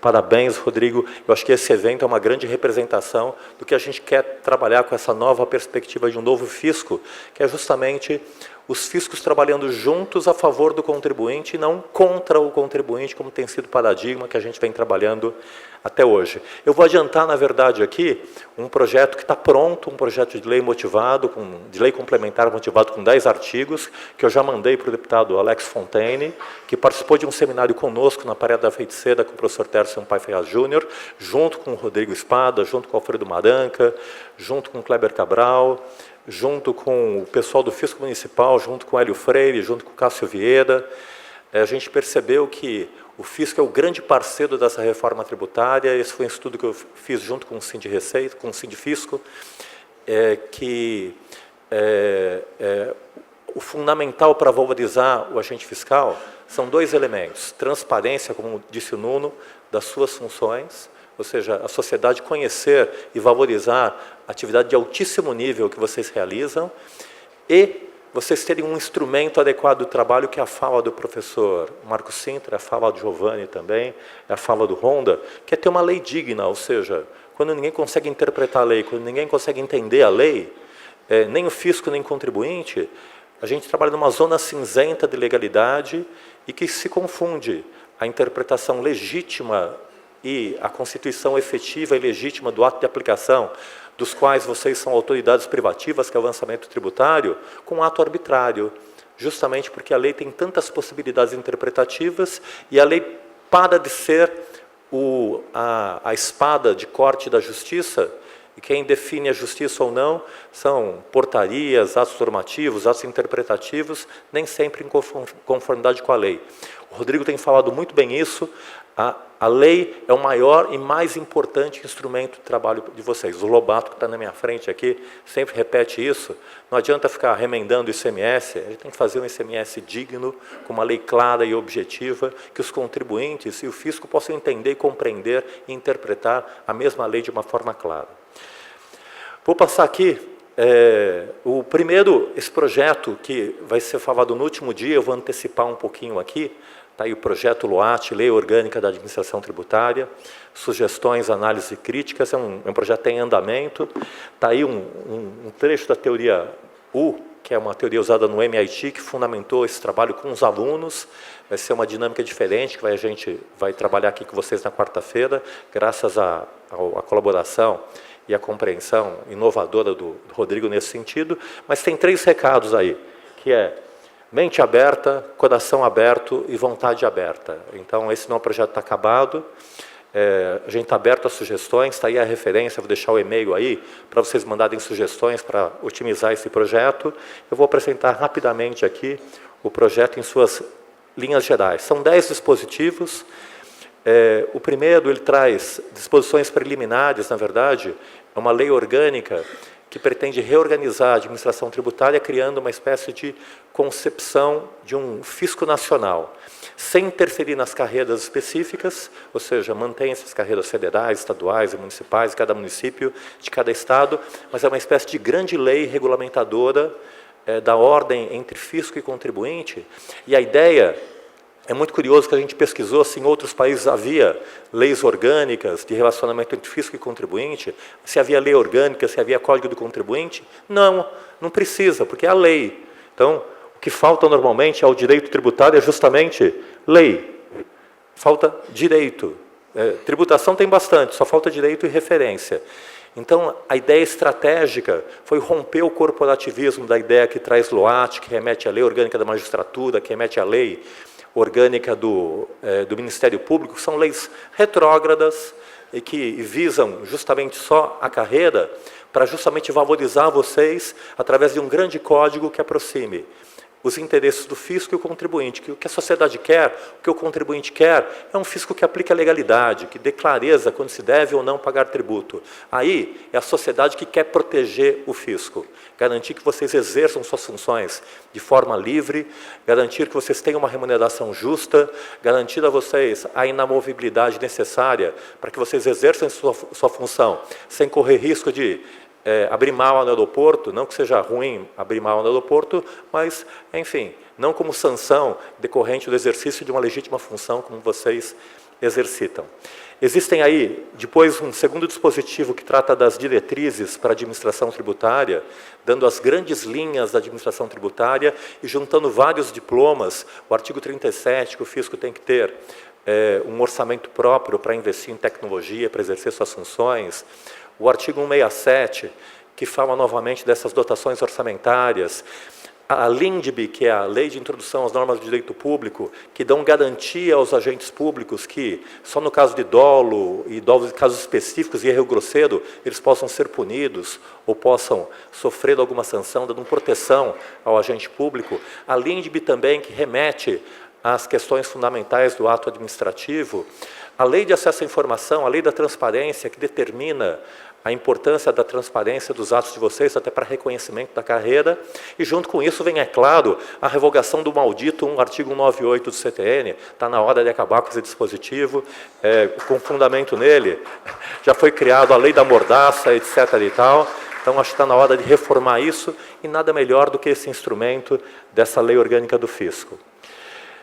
Parabéns, Rodrigo. Eu acho que esse evento é uma grande representação do que a gente quer trabalhar com essa nova perspectiva de um novo fisco, que é justamente os fiscos trabalhando juntos a favor do contribuinte e não contra o contribuinte, como tem sido o paradigma que a gente vem trabalhando até hoje. Eu vou adiantar, na verdade, aqui, um projeto que está pronto, um projeto de lei motivado, de lei complementar motivado com 10 artigos, que eu já mandei para o deputado Alex Fontaine, que participou de um seminário conosco na Parede da Feiticeira com o professor Tércio Sampaio Ferraz Júnior, junto com o Rodrigo Espada, junto com o Alfredo Maranca, junto com o Kleber Cabral, junto com o pessoal do Fisco Municipal, junto com o Hélio Freire, junto com o Cássio Vieira. A gente percebeu que o Fisco é o grande parceiro dessa reforma tributária. Esse foi um estudo que eu fiz junto com o Sind Receita, com o Sind Fisco, o fundamental para valorizar o agente fiscal são 2 elementos: transparência, como disse o Nuno, das suas funções, ou seja, a sociedade conhecer e valorizar a atividade de altíssimo nível que vocês realizam, e vocês terem um instrumento adequado do trabalho, que é a fala do professor Marco Sintra, a fala do Giovanni também, a fala do Ronda, que é ter uma lei digna, ou seja, quando ninguém consegue interpretar a lei, quando ninguém consegue entender a lei, nem o fisco, nem o contribuinte, a gente trabalha numa zona cinzenta de legalidade e que se confunde a interpretação legítima e a constituição efetiva e legítima do ato de aplicação, dos quais vocês são autoridades privativas, que é o lançamento tributário, com um ato arbitrário, justamente porque a lei tem tantas possibilidades interpretativas e a lei para de ser a espada de corte da justiça, e quem define a justiça ou não são portarias, atos normativos, atos interpretativos, nem sempre em conformidade com a lei. O Rodrigo tem falado muito bem isso. A lei é o maior e mais importante instrumento de trabalho de vocês. O Lobato, que está na minha frente aqui, sempre repete isso. Não adianta ficar remendando o ICMS, a gente tem que fazer um ICMS digno, com uma lei clara e objetiva, que os contribuintes e o fisco possam entender, compreender e interpretar a mesma lei de uma forma clara. Vou passar aqui o primeiro, esse projeto que vai ser falado no último dia, eu vou antecipar um pouquinho aqui. Está aí o projeto LOAT, Lei Orgânica da Administração Tributária, sugestões, análise e críticas, é um projeto em andamento. Está aí um trecho da teoria U, que é uma teoria usada no MIT, que fundamentou esse trabalho com os alunos. Vai ser uma dinâmica diferente, que a gente vai trabalhar aqui com vocês na quarta-feira, graças à colaboração e à compreensão inovadora do Rodrigo nesse sentido. Mas tem 3 recados aí, que é mente aberta, coração aberto e vontade aberta. Então, esse não é um projeto que está acabado. A gente está aberto a sugestões, está aí a referência, vou deixar o e-mail aí, para vocês mandarem sugestões para otimizar esse projeto. Eu vou apresentar rapidamente aqui o projeto em suas linhas gerais. São 10 dispositivos. O primeiro, ele traz disposições preliminares, na verdade, é uma lei orgânica que pretende reorganizar a administração tributária, criando uma espécie de concepção de um fisco nacional, sem interferir nas carreiras específicas, ou seja, mantém essas carreiras federais, estaduais e municipais, cada município de cada estado, mas é uma espécie de grande lei regulamentadora da ordem entre fisco e contribuinte, e a ideia É muito curioso que a gente pesquisou se em outros países havia leis orgânicas de relacionamento entre fisco e contribuinte, se havia lei orgânica, se havia código do contribuinte. Não, não precisa, porque é a lei. Então, o que falta normalmente ao direito tributário é justamente lei. Falta direito. Tributação tem bastante, só falta direito e referência. Então, a ideia estratégica foi romper o corporativismo da ideia que traz LOAT, que remete à lei orgânica da magistratura, que remete à lei orgânica do Ministério Público, que são leis retrógradas e que visam justamente só a carreira, para justamente valorizar vocês através de um grande código que aproxime os interesses do fisco e o contribuinte. Que o que a sociedade quer, o que o contribuinte quer, é um fisco que aplique a legalidade, que dê clareza quando se deve ou não pagar tributo. Aí é a sociedade que quer proteger o fisco, garantir que vocês exerçam suas funções de forma livre, garantir que vocês tenham uma remuneração justa, garantir a vocês a inamovibilidade necessária para que vocês exerçam sua função sem correr risco de abrir mal no aeroporto, não que seja ruim abrir mal no aeroporto, mas, enfim, não como sanção decorrente do exercício de uma legítima função como vocês exercitam. Existem aí, depois, um segundo dispositivo que trata das diretrizes para a administração tributária, dando as grandes linhas da administração tributária e juntando vários diplomas. O artigo 37, que o fisco tem que ter um orçamento próprio para investir em tecnologia, para exercer suas funções. O artigo 167, que fala novamente dessas dotações orçamentárias. A LINDB, que é a Lei de Introdução às Normas de Direito Público, que dão garantia aos agentes públicos que, só no caso de dolo e casos específicos e erro grosseiro, eles possam ser punidos ou possam sofrer alguma sanção, dando proteção ao agente público. A LINDB também, que remete às questões fundamentais do ato administrativo. A Lei de Acesso à Informação, a Lei da Transparência, que determina a importância da transparência dos atos de vocês, até para reconhecimento da carreira, e junto com isso vem, é claro, a revogação do maldito artigo 198 do CTN, está na hora de acabar com esse dispositivo, com fundamento nele, já foi criado a lei da mordaça, etc. e tal, então acho que está na hora de reformar isso, e nada melhor do que esse instrumento dessa lei orgânica do fisco.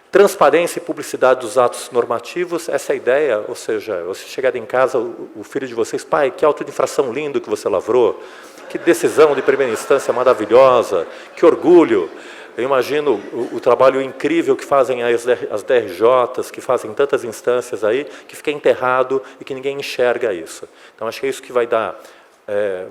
Transparência e publicidade dos atos normativos, essa é a ideia, ou seja, você chegar em casa, o filho de vocês, pai, que auto de infração lindo que você lavrou, que decisão de primeira instância maravilhosa, que orgulho. Eu imagino o trabalho incrível que fazem as DRJs, que fazem tantas instâncias aí, que fica enterrado e que ninguém enxerga isso. Então, acho que é isso que vai dar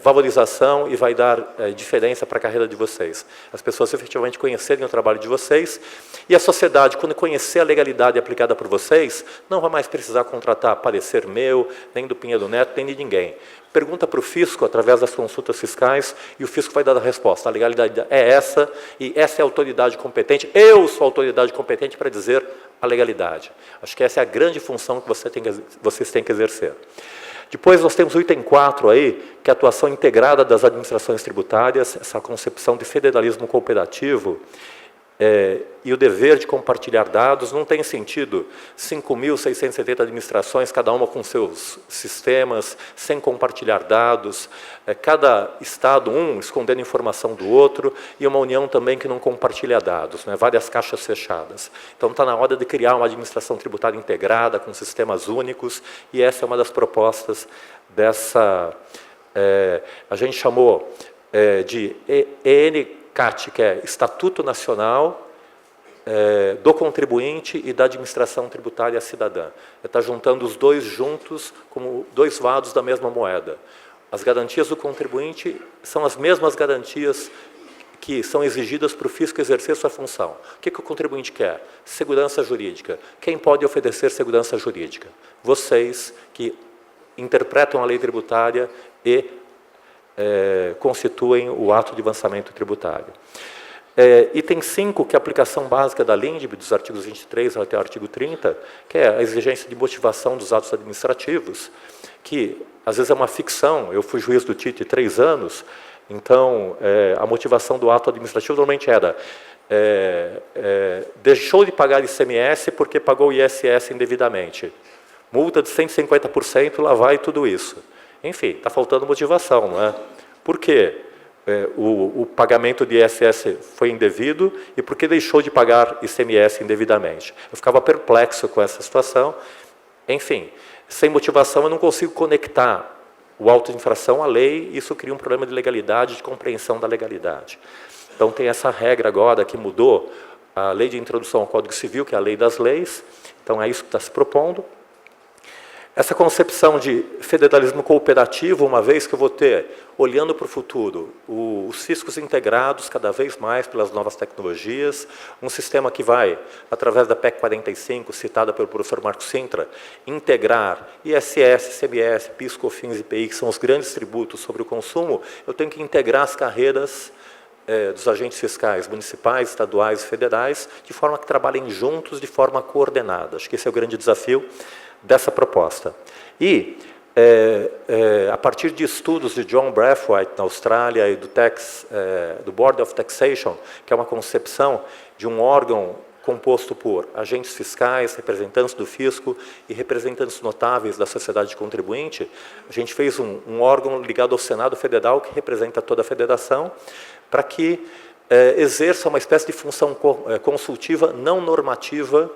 valorização e vai dar diferença para a carreira de vocês. As pessoas efetivamente conhecerem o trabalho de vocês e a sociedade, quando conhecer a legalidade aplicada por vocês, não vai mais precisar contratar parecer meu, nem do Pinheiro Neto, nem de ninguém. Pergunta para o fisco, através das consultas fiscais, e o fisco vai dar a resposta. A legalidade é essa, e essa é a autoridade competente. Eu sou a autoridade competente para dizer a legalidade. Acho que essa é a grande função que vocês têm que exercer. Depois nós temos o item 4 aí, que é a atuação integrada das administrações tributárias, essa concepção de federalismo cooperativo, e o dever de compartilhar dados. Não tem sentido 5.670 administrações, cada uma com seus sistemas, sem compartilhar dados, cada estado, escondendo informação do outro, e uma união também que não compartilha dados, né? Várias caixas fechadas. Então está na hora de criar uma administração tributária integrada, com sistemas únicos, e essa é uma das propostas dessa, a gente chamou de ENCAT, que é Estatuto Nacional do Contribuinte e da Administração Tributária Cidadã. Está juntando os dois juntos como dois lados da mesma moeda. As garantias do contribuinte são as mesmas garantias que são exigidas para o fisco exercer sua função. O que o contribuinte quer? Segurança jurídica. Quem pode oferecer segurança jurídica? Vocês que interpretam a lei tributária e constituem o ato de avançamento tributário. Item 5, que é a aplicação básica da LINDB, dos artigos 23 até o artigo 30, que é a exigência de motivação dos atos administrativos, que às vezes é uma ficção. Eu fui juiz do TIT 3 anos, então a motivação do ato administrativo normalmente era deixou de pagar ICMS porque pagou ISS indevidamente. Multa de 150%, lá vai tudo isso. Enfim, está faltando motivação, não é? Por quê? o pagamento de ISS foi indevido e por que deixou de pagar ICMS indevidamente. Eu ficava perplexo com essa situação. Enfim, sem motivação eu não consigo conectar o auto de infração à lei, e isso cria um problema de legalidade, de compreensão da legalidade. Então tem essa regra agora que mudou a lei de introdução ao Código Civil, que é a lei das leis, então é isso que está se propondo. Essa concepção de federalismo cooperativo, uma vez que eu vou ter, olhando para o futuro, os fiscos integrados cada vez mais pelas novas tecnologias, um sistema que vai, através da PEC 45, citada pelo professor Marco Sintra, integrar ISS, ICMS, PIS, COFINS e IPI, que são os grandes tributos sobre o consumo, eu tenho que integrar as carreiras dos agentes fiscais municipais, estaduais e federais, de forma que trabalhem juntos, de forma coordenada. Acho que esse é o grande desafio dessa proposta. E, a partir de estudos de John Brathwaite, na Austrália, e do Board of Taxation, que é uma concepção de um órgão composto por agentes fiscais, representantes do fisco e representantes notáveis da sociedade contribuinte, a gente fez um órgão ligado ao Senado Federal, que representa toda a federação, para que exerça uma espécie de função consultiva não normativa,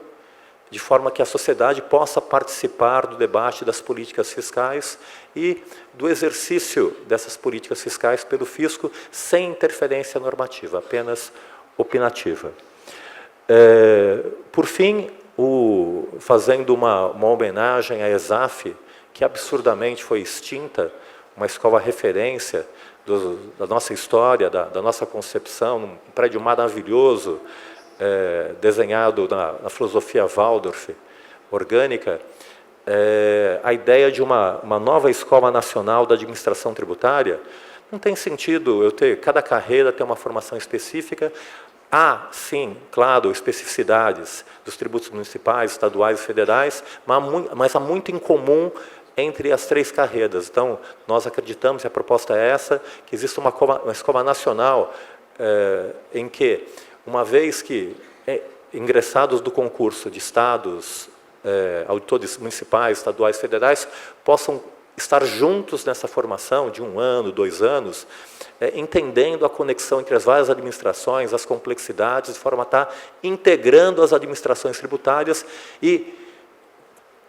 de forma que a sociedade possa participar do debate das políticas fiscais e do exercício dessas políticas fiscais pelo fisco, sem interferência normativa, apenas opinativa. Por fim, fazendo uma homenagem à ESAF, que absurdamente foi extinta, uma escola referência da nossa história, da nossa concepção, um prédio maravilhoso, desenhado na filosofia Waldorf, orgânica, a ideia de uma nova escola nacional da administração tributária. Não tem sentido eu ter, cada carreira ter uma formação específica. Há, sim, claro, especificidades dos tributos municipais, estaduais e federais, mas há muito em comum entre as três carreiras. Então, nós acreditamos, e a proposta é essa, que existe uma escola nacional em que, uma vez que ingressados do concurso de estados, auditores municipais, estaduais, federais, possam estar juntos nessa formação de 1 ano, 2 anos, entendendo a conexão entre as várias administrações, as complexidades, de forma a estar integrando as administrações tributárias e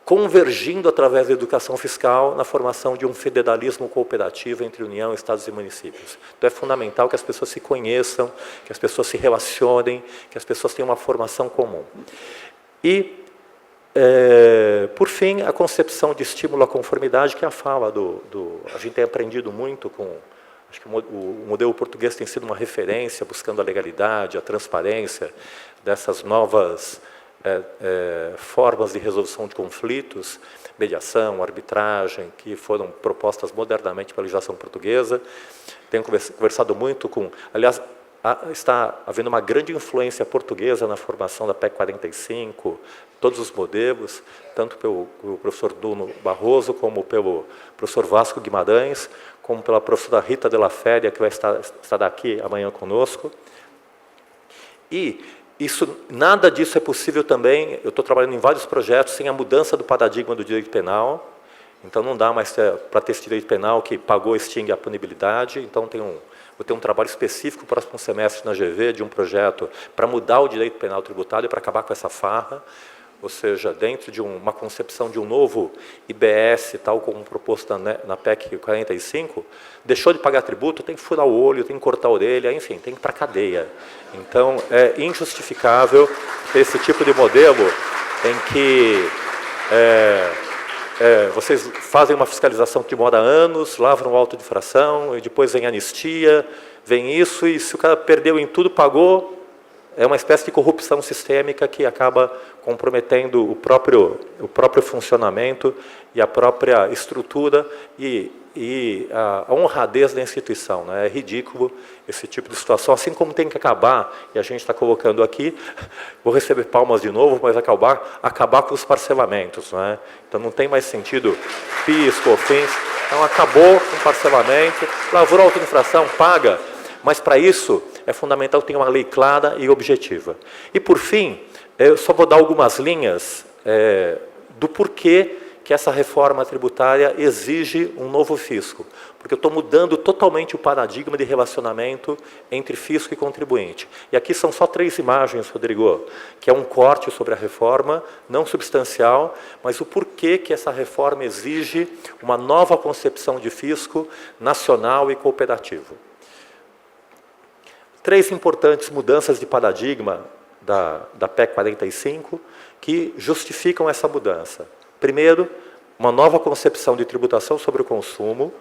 convergindo através da educação fiscal na formação de um federalismo cooperativo entre União, Estados e municípios. Então é fundamental que as pessoas se conheçam, que as pessoas se relacionem, que as pessoas tenham uma formação comum. E, por fim, a concepção de estímulo à conformidade, que é a fala a gente tem aprendido muito com... Acho que o modelo português tem sido uma referência, buscando a legalidade, a transparência dessas novas formas de resolução de conflitos, mediação, arbitragem, que foram propostas modernamente pela legislação portuguesa. Tenho conversado muito com... Aliás, está havendo uma grande influência portuguesa na formação da PEC 45, todos os modelos, tanto pelo professor Nuno Barroso, como pelo professor Vasco Guimarães, como pela professora Rita de la Féria, que vai estar aqui amanhã conosco. E nada disso é possível também, eu estou trabalhando em vários projetos, sem a mudança do paradigma do direito penal. Então não dá mais para ter esse direito penal que pagou, extingue a punibilidade. Então vou ter um trabalho específico para o próximo semestre na GV, de um projeto para mudar o direito penal tributário, para acabar com essa farra. Ou seja, dentro de uma concepção de um novo IBS, tal como proposto na PEC 45, deixou de pagar tributo, tem que furar o olho, tem que cortar a orelha, enfim, tem que ir para a cadeia. Então, é injustificável ter esse tipo de modelo em que vocês fazem uma fiscalização que demora anos, lavram o auto de infração, e depois vem anistia, vem isso, e se o cara perdeu em tudo, pagou, é uma espécie de corrupção sistêmica que acaba comprometendo o próprio funcionamento e a própria estrutura e a honradez da instituição. Né? É ridículo esse tipo de situação, assim como tem que acabar, e a gente está colocando aqui, vou receber palmas de novo, mas acabar com os parcelamentos. Né? Então não tem mais sentido PIS, COFINS, então acabou com o parcelamento, lavrou a auto-infração, paga, mas para isso é fundamental que tenha uma lei clara e objetiva. E por fim, eu só vou dar algumas linhas do porquê que que essa reforma tributária exige um novo fisco, porque eu estou mudando totalmente o paradigma de relacionamento entre fisco e contribuinte. E aqui são só 3 imagens, Rodrigo, que é um corte sobre a reforma, não substancial, mas o porquê que essa reforma exige uma nova concepção de fisco nacional e cooperativo. 3 importantes mudanças de paradigma da PEC 45 que justificam essa mudança. Primeiro, uma nova concepção de tributação sobre o consumo,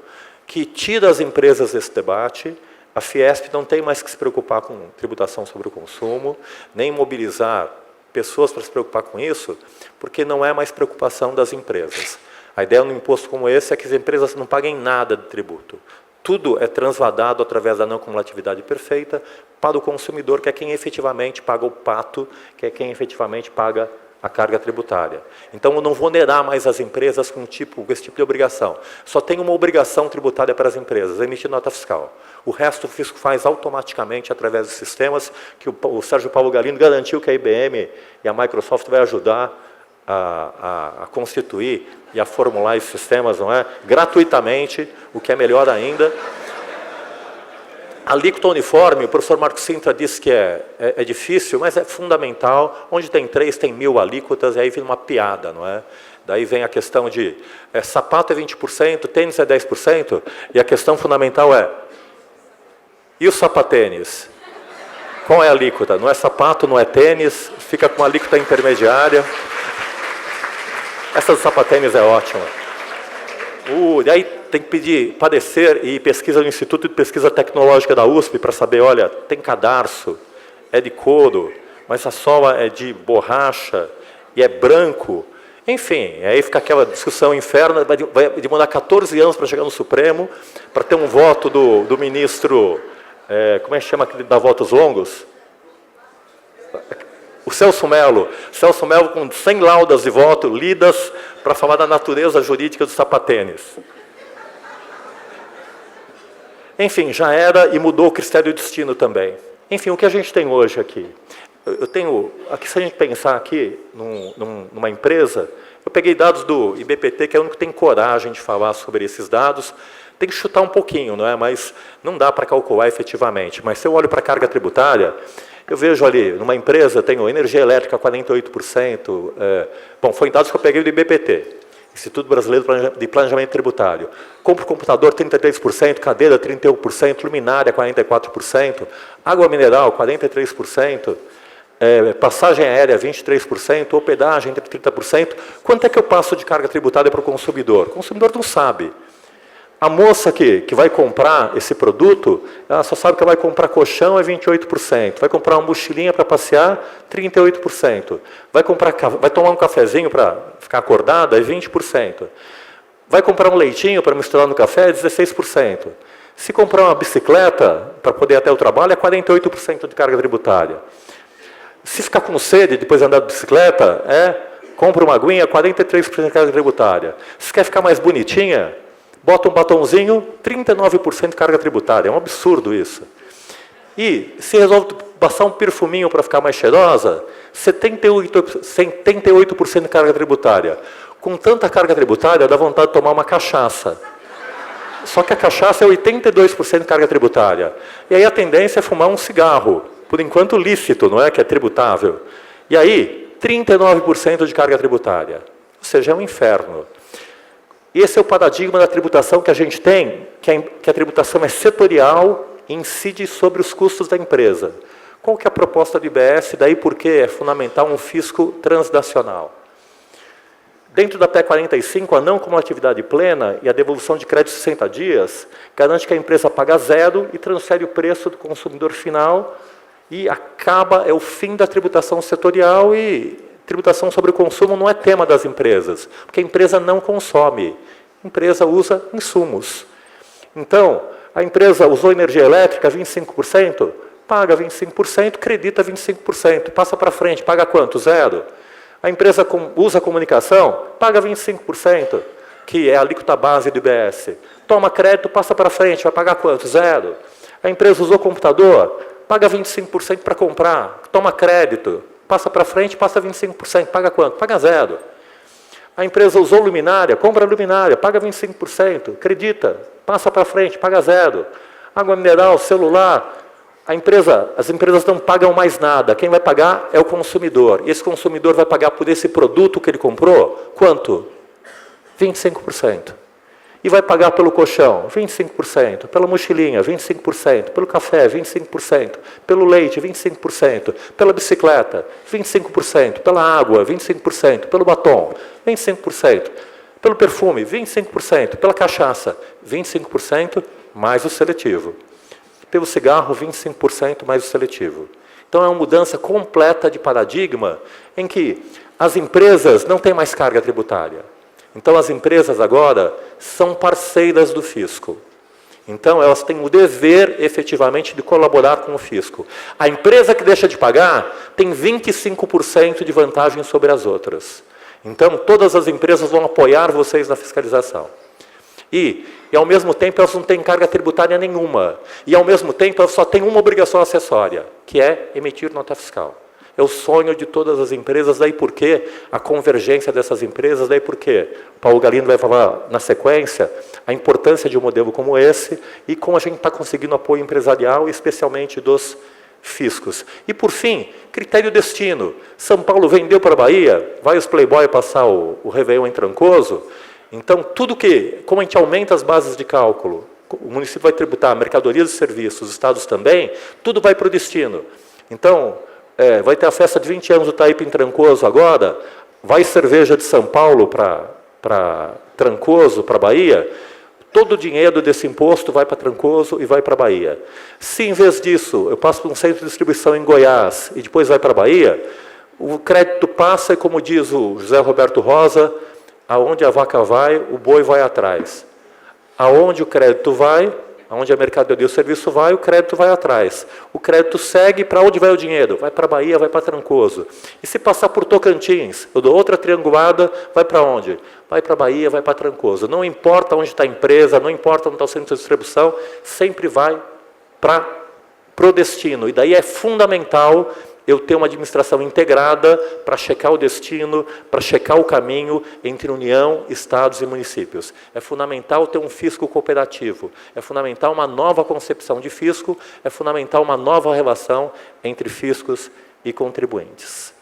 que tira as empresas desse debate. A Fiesp não tem mais que se preocupar com tributação sobre o consumo, nem mobilizar pessoas para se preocupar com isso, porque não é mais preocupação das empresas. A ideia de um imposto como esse é que as empresas não paguem nada de tributo. Tudo é transladado através da não cumulatividade perfeita para o consumidor, que é quem efetivamente paga o pato, que é quem efetivamente paga a carga tributária. Então, eu não vou onerar mais as empresas com esse tipo de obrigação. Só tem uma obrigação tributária para as empresas, emitir nota fiscal. O resto o fisco faz automaticamente através dos sistemas que o Sérgio Paulo Galindo garantiu que a IBM e a Microsoft vai ajudar a constituir e a formular esses sistemas, não é? Gratuitamente, o que é melhor ainda. A alíquota uniforme, o professor Marco Sintra disse que é difícil, mas é fundamental. Onde tem 3, tem 1000 alíquotas, e aí vem uma piada, não é? Daí vem a questão de sapato é 20%, tênis é 10%, e a questão fundamental é, e o sapatênis? Qual é a alíquota? Não é sapato, não é tênis, fica com a alíquota intermediária. Essa do sapatênis é ótima. Daí tem que pedir parecer e pesquisa no Instituto de Pesquisa Tecnológica da USP para saber, olha, tem cadarço, é de couro, mas a sola é de borracha e é branco. Enfim, aí fica aquela discussão inferna, vai demorar 14 anos para chegar no Supremo, para ter um voto do ministro, como é que chama aquele que dá votos longos? O Celso Mello com 100 laudas de voto lidas para falar da natureza jurídica dos sapatênis. Enfim, já era e mudou o critério de destino também. Enfim, o que a gente tem hoje aqui? Aqui, se a gente pensar aqui numa empresa, eu peguei dados do IBPT, que é o único que tem coragem de falar sobre esses dados. Tem que chutar um pouquinho, não é? Mas não dá para calcular efetivamente. Mas se eu olho para a carga tributária, eu vejo ali, numa empresa, tenho energia elétrica 48%. Bom, foi em dados que eu peguei do IBPT, Instituto Brasileiro de Planejamento Tributário. Compro computador 33%, cadeira 31%, luminária 44%, água mineral 43%, passagem aérea 23%, hospedagem 30%. Quanto é que eu passo de carga tributária para o consumidor? O consumidor não sabe. A moça que vai comprar esse produto, ela só sabe que ela vai comprar colchão, é 28%. Vai comprar uma mochilinha para passear, 38%. Vai tomar um cafezinho para ficar acordada, é 20%. Vai comprar um leitinho para misturar no café, é 16%. Se comprar uma bicicleta para poder ir até o trabalho, é 48% de carga tributária. Se ficar com sede depois de andar de bicicleta, compra uma aguinha, 43% de carga tributária. Se quer ficar mais bonitinha, bota um batonzinho, 39% de carga tributária. É um absurdo isso. E se resolve passar um perfuminho para ficar mais cheirosa, 78% de carga tributária. Com tanta carga tributária, dá vontade de tomar uma cachaça. Só que a cachaça é 82% de carga tributária. E aí a tendência é fumar um cigarro, por enquanto lícito, não é? Que é tributável. E aí, 39% de carga tributária. Ou seja, é um inferno. Esse é o paradigma da tributação que a gente tem, que a tributação é setorial e incide sobre os custos da empresa. Qual que é a proposta do IBS? Daí porque é fundamental um fisco transnacional. Dentro da PEC 45, a não cumulatividade plena e a devolução de crédito de 60 dias garante que a empresa paga zero e transfere o preço do consumidor final e é o fim da tributação setorial e tributação sobre o consumo não é tema das empresas, porque a empresa não consome, a empresa usa insumos. Então, a empresa usou energia elétrica, 25%, paga 25%, credita 25%, passa para frente, paga quanto? Zero. A empresa usa comunicação, paga 25%, que é a alíquota base do IBS. Toma crédito, passa para frente, vai pagar quanto? Zero. A empresa usou computador, paga 25% para comprar, toma crédito, passa para frente, passa 25%, paga quanto? Paga zero. A empresa usou luminária, compra luminária, paga 25%, acredita, passa para frente, paga zero. Água mineral, celular, as empresas não pagam mais nada. Quem vai pagar é o consumidor. E esse consumidor vai pagar por esse produto que ele comprou, quanto? 25%. E vai pagar pelo colchão, 25%, pela mochilinha, 25%, pelo café, 25%, pelo leite, 25%, pela bicicleta, 25%, pela água, 25%, pelo batom, 25%, pelo perfume, 25%, pela cachaça, 25% mais o seletivo. Pelo cigarro, 25% mais o seletivo. Então é uma mudança completa de paradigma em que as empresas não têm mais carga tributária. Então, as empresas agora são parceiras do fisco. Então, elas têm o dever, efetivamente, de colaborar com o fisco. A empresa que deixa de pagar tem 25% de vantagem sobre as outras. Então, todas as empresas vão apoiar vocês na fiscalização. E, ao mesmo tempo, elas não têm carga tributária nenhuma. E, ao mesmo tempo, elas só têm uma obrigação acessória, que é emitir nota fiscal. É o sonho de todas as empresas, daí por que a convergência dessas empresas, daí por que Paulo Galindo vai falar na sequência a importância de um modelo como esse e como a gente está conseguindo apoio empresarial, especialmente dos fiscos. E, por fim, critério destino. São Paulo vendeu para a Bahia, vai os playboy passar o Réveillon em Trancoso. Então, tudo que, como a gente aumenta as bases de cálculo, o município vai tributar mercadorias e serviços, os estados também, tudo vai para o destino. Então, vai ter a festa de 20 anos do Taípe em Trancoso agora, vai cerveja de São Paulo para Trancoso, para Bahia, todo o dinheiro desse imposto vai para Trancoso e vai para Bahia. Se, em vez disso, eu passo para um centro de distribuição em Goiás e depois vai para Bahia, o crédito passa e, como diz o José Roberto Rosa, aonde a vaca vai, o boi vai atrás. Aonde o crédito vai, aonde a mercadoria e o serviço vai, o crédito vai atrás. O crédito segue, para onde vai o dinheiro? Vai para a Bahia, vai para Trancoso. E se passar por Tocantins, eu dou outra triangulada, vai para onde? Vai para a Bahia, vai para Trancoso. Não importa onde está a empresa, não importa onde está o centro de distribuição, sempre vai para o destino. E daí é fundamental eu ter uma administração integrada para checar o destino, para checar o caminho entre União, Estados e municípios. É fundamental ter um fisco cooperativo, é fundamental uma nova concepção de fisco, é fundamental uma nova relação entre fiscos e contribuintes.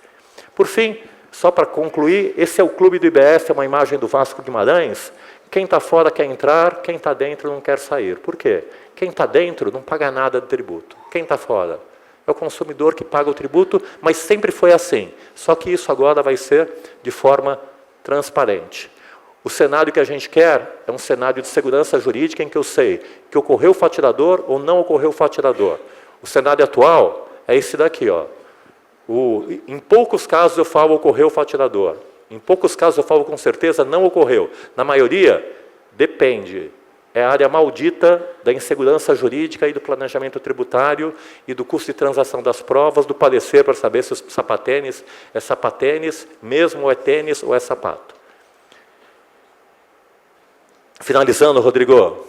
Por fim, só para concluir, esse é o clube do IBS, é uma imagem do Vasco Guimarães. Quem está fora quer entrar, quem está dentro não quer sair. Por quê? Quem está dentro não paga nada de tributo. Quem está fora? É o consumidor que paga o tributo, mas sempre foi assim. Só que isso agora vai ser de forma transparente. O cenário que a gente quer é um cenário de segurança jurídica em que eu sei que ocorreu o fatirador ou não ocorreu o fatirador. O cenário atual é esse daqui, ó. Em poucos casos eu falo ocorreu o fatirador. Em poucos casos eu falo com certeza não ocorreu. Na maioria, depende. É a área maldita da insegurança jurídica e do planejamento tributário e do custo de transação das provas, do parecer para saber se o sapatênis é sapatênis, mesmo ou é tênis ou é sapato. Finalizando, Rodrigo,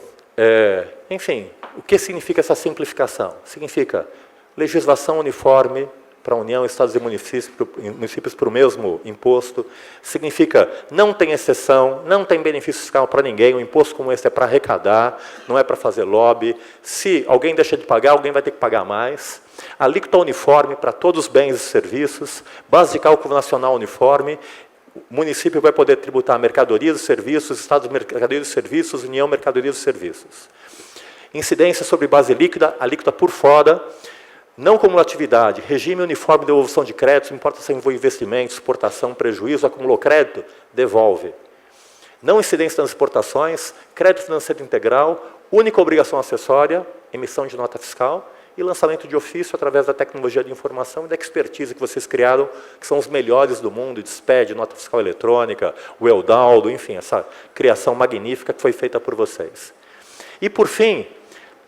enfim, o que significa essa simplificação? Significa legislação uniforme para a União, Estados e municípios para o mesmo imposto. Significa não tem exceção, não tem benefício fiscal para ninguém, um imposto como esse é para arrecadar, não é para fazer lobby. Se alguém deixa de pagar, alguém vai ter que pagar mais. Alíquota uniforme para todos os bens e serviços, base de cálculo nacional uniforme, o município vai poder tributar mercadorias e serviços, Estados mercadorias e serviços, União mercadorias e serviços. Incidência sobre base líquida, alíquota por fora, não cumulatividade, regime uniforme de devolução de créditos, não importa se envolve investimento, exportação, prejuízo, acumulou crédito, devolve. Não incidência nas exportações, crédito financeiro integral, única obrigação acessória, emissão de nota fiscal e lançamento de ofício através da tecnologia de informação e da expertise que vocês criaram, que são os melhores do mundo, de SPED, nota fiscal eletrônica, o Eudaldo, enfim, essa criação magnífica que foi feita por vocês. E, por fim,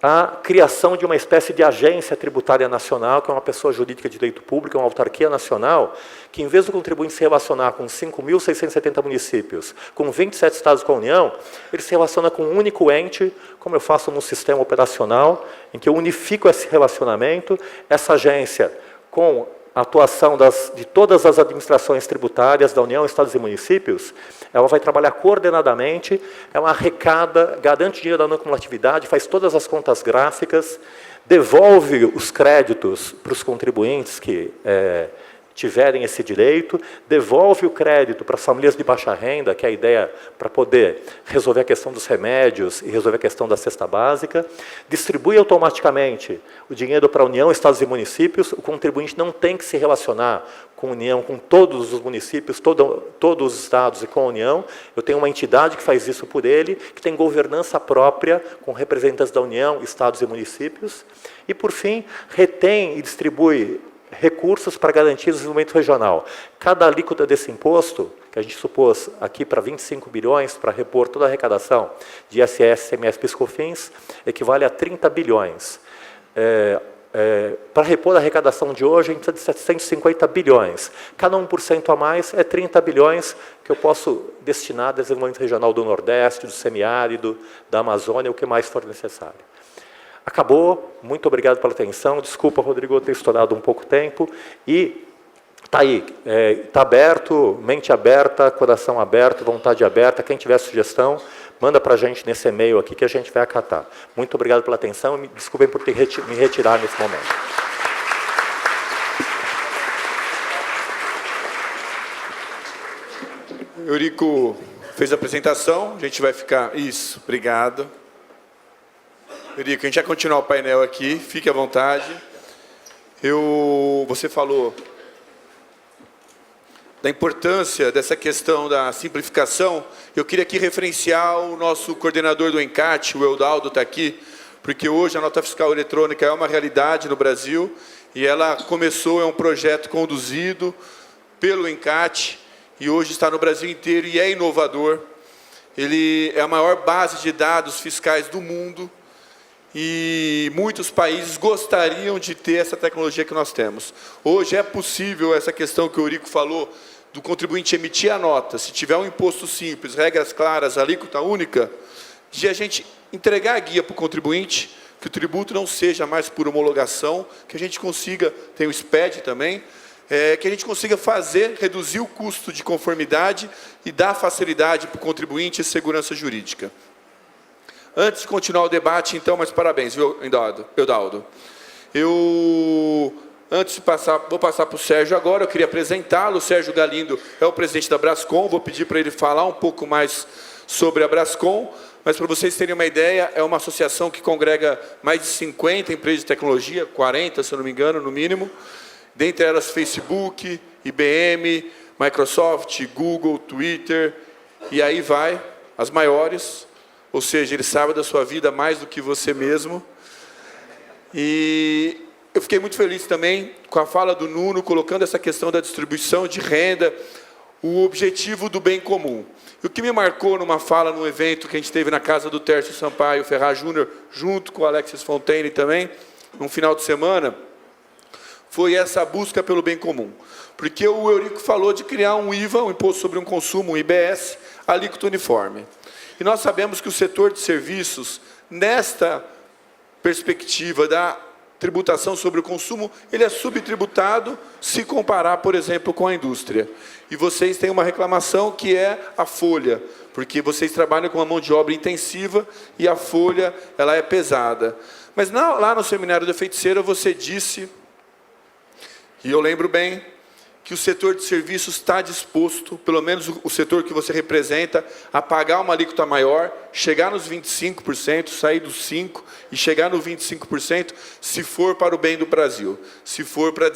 a criação de uma espécie de agência tributária nacional, que é uma pessoa jurídica de direito público, uma autarquia nacional, que em vez do contribuinte se relacionar com 5.670 municípios, com 27 estados com a União, ele se relaciona com um único ente, como eu faço no sistema operacional, em que eu unifico esse relacionamento, essa agência com a atuação de todas as administrações tributárias da União, Estados e Municípios. Ela vai trabalhar coordenadamente, ela arrecada, garante dinheiro da não cumulatividade, faz todas as contas gráficas, devolve os créditos para os contribuintes que tiverem esse direito, devolve o crédito para as famílias de baixa renda, que é a ideia para poder resolver a questão dos remédios e resolver a questão da cesta básica, distribui automaticamente o dinheiro para a União, Estados e Municípios, o contribuinte não tem que se relacionar com a União, com todos os municípios, todos os estados e com a União. Eu tenho uma entidade que faz isso por ele, que tem governança própria, com representantes da União, estados e municípios. E, por fim, retém e distribui recursos para garantir o desenvolvimento regional. Cada alíquota desse imposto, que a gente supôs aqui para 25 bilhões, para repor toda a arrecadação de ISS, CMS, PIS/COFINS, equivale a 30 bilhões. Para repor a arrecadação de hoje, a gente precisa de 750 bilhões. Cada 1% a mais é 30 bilhões que eu posso destinar ao desenvolvimento regional do Nordeste, do semiárido, da Amazônia, o que mais for necessário. Acabou, muito obrigado pela atenção, desculpa, Rodrigo, eu ter estourado um pouco tempo, e está aí, está aberto, mente aberta, coração aberto, vontade aberta, quem tiver sugestão, manda para a gente nesse e-mail aqui que a gente vai acatar. Muito obrigado pela atenção, e me desculpem por ter me retirar nesse momento. Eurico fez a apresentação, a gente vai ficar... Isso, obrigado. Eurico, a gente vai continuar o painel aqui, fique à vontade. Você falou da importância dessa questão da simplificação. Eu queria aqui referenciar o nosso coordenador do ENCAT, o Eudaldo está aqui, porque hoje a nota fiscal eletrônica é uma realidade no Brasil, e ela começou, é um projeto conduzido pelo ENCAT, e hoje está no Brasil inteiro e é inovador. Ele é a maior base de dados fiscais do mundo, e muitos países gostariam de ter essa tecnologia que nós temos. Hoje é possível essa questão que o Eurico falou, do contribuinte emitir a nota, se tiver um imposto simples, regras claras, alíquota única, de a gente entregar a guia para o contribuinte, que o tributo não seja mais por homologação, que a gente consiga, tem o SPED também, que a gente consiga reduzir o custo de conformidade e dar facilidade para o contribuinte e segurança jurídica. Antes de continuar o debate, então, mas parabéns, viu, Eudaldo? Antes de passar, vou passar para o Sérgio agora, eu queria apresentá-lo. O Sérgio Galindo é o presidente da Brascom, vou pedir para ele falar um pouco mais sobre a Brascom, mas para vocês terem uma ideia, é uma associação que congrega mais de 50 empresas de tecnologia, 40, se eu não me engano, no mínimo, dentre elas Facebook, IBM, Microsoft, Google, Twitter, e aí vai, as maiores. Ou seja, ele sabe da sua vida mais do que você mesmo. E eu fiquei muito feliz também com a fala do Nuno, colocando essa questão da distribuição de renda, o objetivo do bem comum. E o que me marcou numa fala, num evento que a gente teve na casa do Tércio Sampaio Ferraz Júnior, junto com o Alexis Fontaine também, num final de semana, foi essa busca pelo bem comum. Porque o Eurico falou de criar um IVA, um Imposto sobre um Consumo, um IBS, alíquota uniforme. E nós sabemos que o setor de serviços, nesta perspectiva da tributação sobre o consumo, ele é subtributado se comparar, por exemplo, com a indústria. E vocês têm uma reclamação que é a folha, porque vocês trabalham com uma mão de obra intensiva e a folha ela é pesada. Mas lá no seminário da feiticeira você disse, e eu lembro bem, que o setor de serviços está disposto, pelo menos o setor que você representa, a pagar uma alíquota maior, chegar nos 25%, sair dos 5% e chegar no 25%, se for para o bem do Brasil, se for para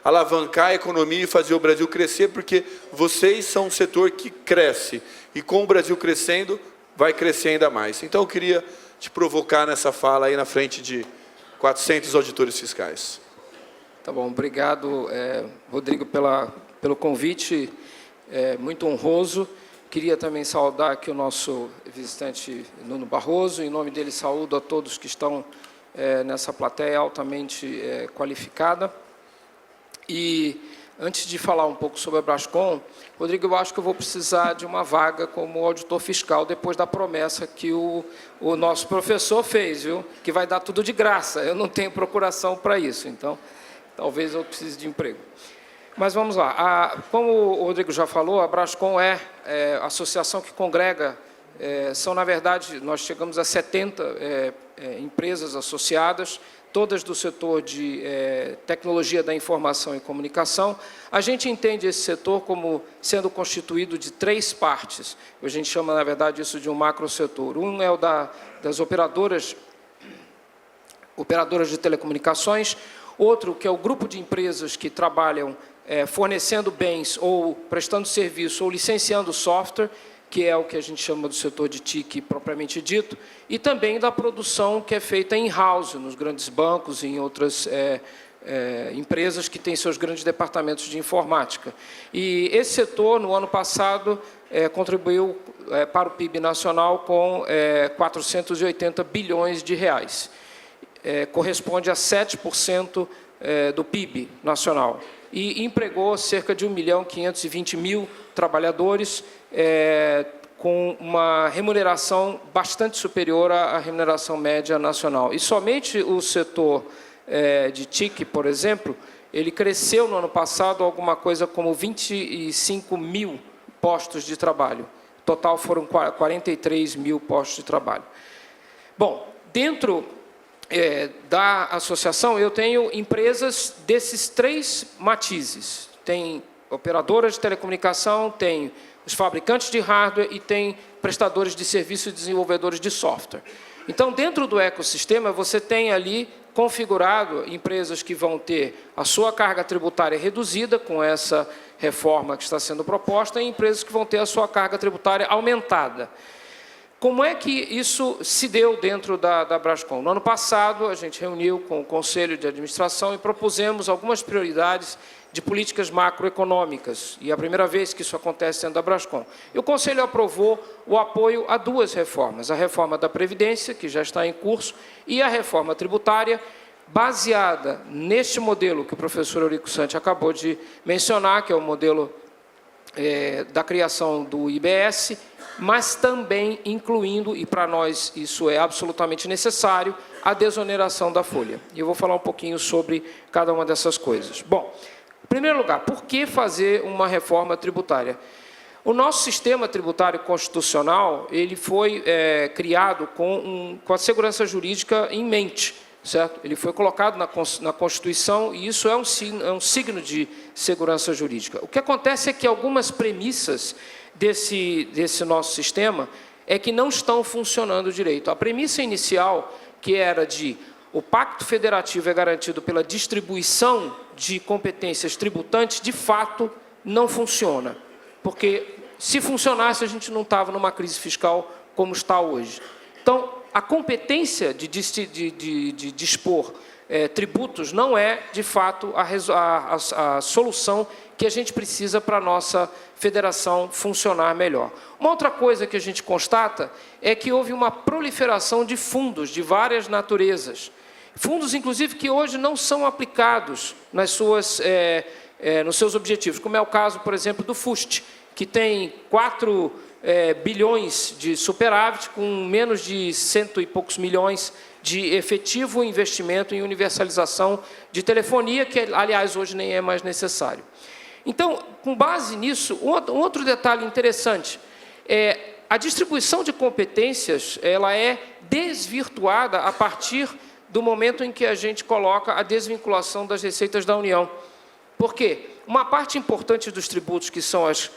alavancar a economia e fazer o Brasil crescer, porque vocês são um setor que cresce, e com o Brasil crescendo, vai crescer ainda mais. Então, eu queria te provocar nessa fala aí na frente de 400 auditores fiscais. Tá bom, obrigado, Rodrigo, pelo convite, muito honroso. Queria também saudar aqui o nosso visitante Nuno Barroso, em nome dele saúdo a todos que estão nessa plateia altamente qualificada. E antes de falar um pouco sobre a Brascom, Rodrigo, eu acho que eu vou precisar de uma vaga como auditor fiscal depois da promessa que o nosso professor fez, viu? Que vai dar tudo de graça, eu não tenho procuração para isso, então talvez eu precise de emprego. Mas vamos lá. Como o Rodrigo já falou, a Brascom é a associação que congrega, são, na verdade, nós chegamos a 70 empresas associadas, todas do setor de tecnologia da informação e comunicação. A gente entende esse setor como sendo constituído de 3 partes. A gente chama, na verdade, isso de um macrosetor. Um é o das operadoras de telecomunicações, outro que é o grupo de empresas que trabalham fornecendo bens ou prestando serviço ou licenciando software, que é o que a gente chama do setor de TIC propriamente dito, e também da produção que é feita in-house, nos grandes bancos e em outras empresas que têm seus grandes departamentos de informática. E esse setor, no ano passado, contribuiu para o PIB nacional com 480 bilhões de reais. Corresponde a 7% do PIB nacional. E empregou cerca de 1.520.000 trabalhadores, com uma remuneração bastante superior à remuneração média nacional. E somente o setor de TIC, por exemplo, ele cresceu no ano passado alguma coisa como 25.000 postos de trabalho. Total foram 43.000 postos de trabalho. Bom, dentro da associação eu tenho empresas desses 3 matizes. Tem operadoras de telecomunicação, tem os fabricantes de hardware e tem prestadores de serviço e desenvolvedores de software. Então, dentro do ecossistema, você tem ali configurado empresas que vão ter a sua carga tributária reduzida com essa reforma que está sendo proposta e empresas que vão ter a sua carga tributária aumentada. Como é que isso se deu dentro da Brascom? No ano passado, a gente reuniu com o Conselho de Administração e propusemos algumas prioridades de políticas macroeconômicas, e é a primeira vez que isso acontece dentro da Brascom. E o Conselho aprovou o apoio a 2 reformas, a reforma da Previdência, que já está em curso, e a reforma tributária, baseada neste modelo que o professor Eurico Santi acabou de mencionar, que é o modelo da criação do IBS, mas também incluindo, e para nós isso é absolutamente necessário, a desoneração da folha. E eu vou falar um pouquinho sobre cada uma dessas coisas. Bom, em primeiro lugar, por que fazer uma reforma tributária? O nosso sistema tributário constitucional ele foi criado com a segurança jurídica em mente, certo? Ele foi colocado na Constituição e isso é um signo de segurança jurídica. O que acontece é que algumas premissas desse nosso sistema é que não estão funcionando direito. A premissa inicial, que era de o Pacto Federativo é garantido pela distribuição de competências tributantes, de fato, não funciona. Porque, se funcionasse, a gente não estava numa crise fiscal como está hoje. Então, a competência de dispor tributos não é, de fato, a solução que a gente precisa para a nossa federação funcionar melhor. Uma outra coisa que a gente constata é que houve uma proliferação de fundos de várias naturezas. Fundos, inclusive, que hoje não são aplicados nos seus objetivos, como é o caso, por exemplo, do FUST, que tem 4 bilhões de superávit, com menos de 100 e poucos milhões de efetivo investimento em universalização de telefonia, que, aliás, hoje nem é mais necessário. Então, com base nisso, um outro detalhe interessante, a distribuição de competências ela é desvirtuada a partir do momento em que a gente coloca a desvinculação das receitas da União. Por quê? Uma parte importante dos tributos, que são as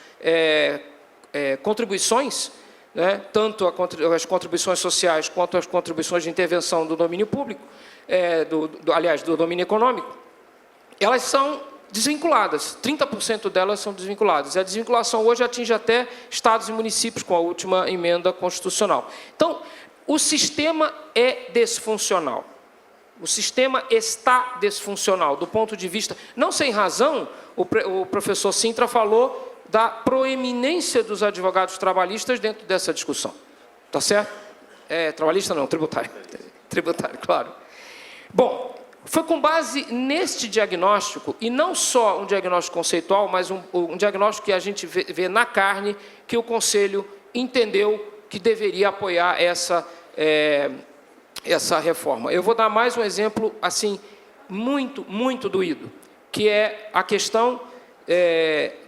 contribuições, né, tanto as contribuições sociais quanto as contribuições de intervenção do domínio público, aliás, do domínio econômico, elas são desvinculadas, 30% delas são desvinculadas. A desvinculação hoje atinge até estados e municípios com a última emenda constitucional. Então, o sistema é desfuncional. O sistema está desfuncional, do ponto de vista... Não sem razão, o professor Sintra falou da proeminência dos advogados trabalhistas dentro dessa discussão. Tá certo? Trabalhista não, tributário. Tributário, claro. Bom, foi com base neste diagnóstico, e não só um diagnóstico conceitual, mas um diagnóstico que a gente vê na carne, que o Conselho entendeu que deveria apoiar essa reforma. Eu vou dar mais um exemplo assim muito doído, que é a questão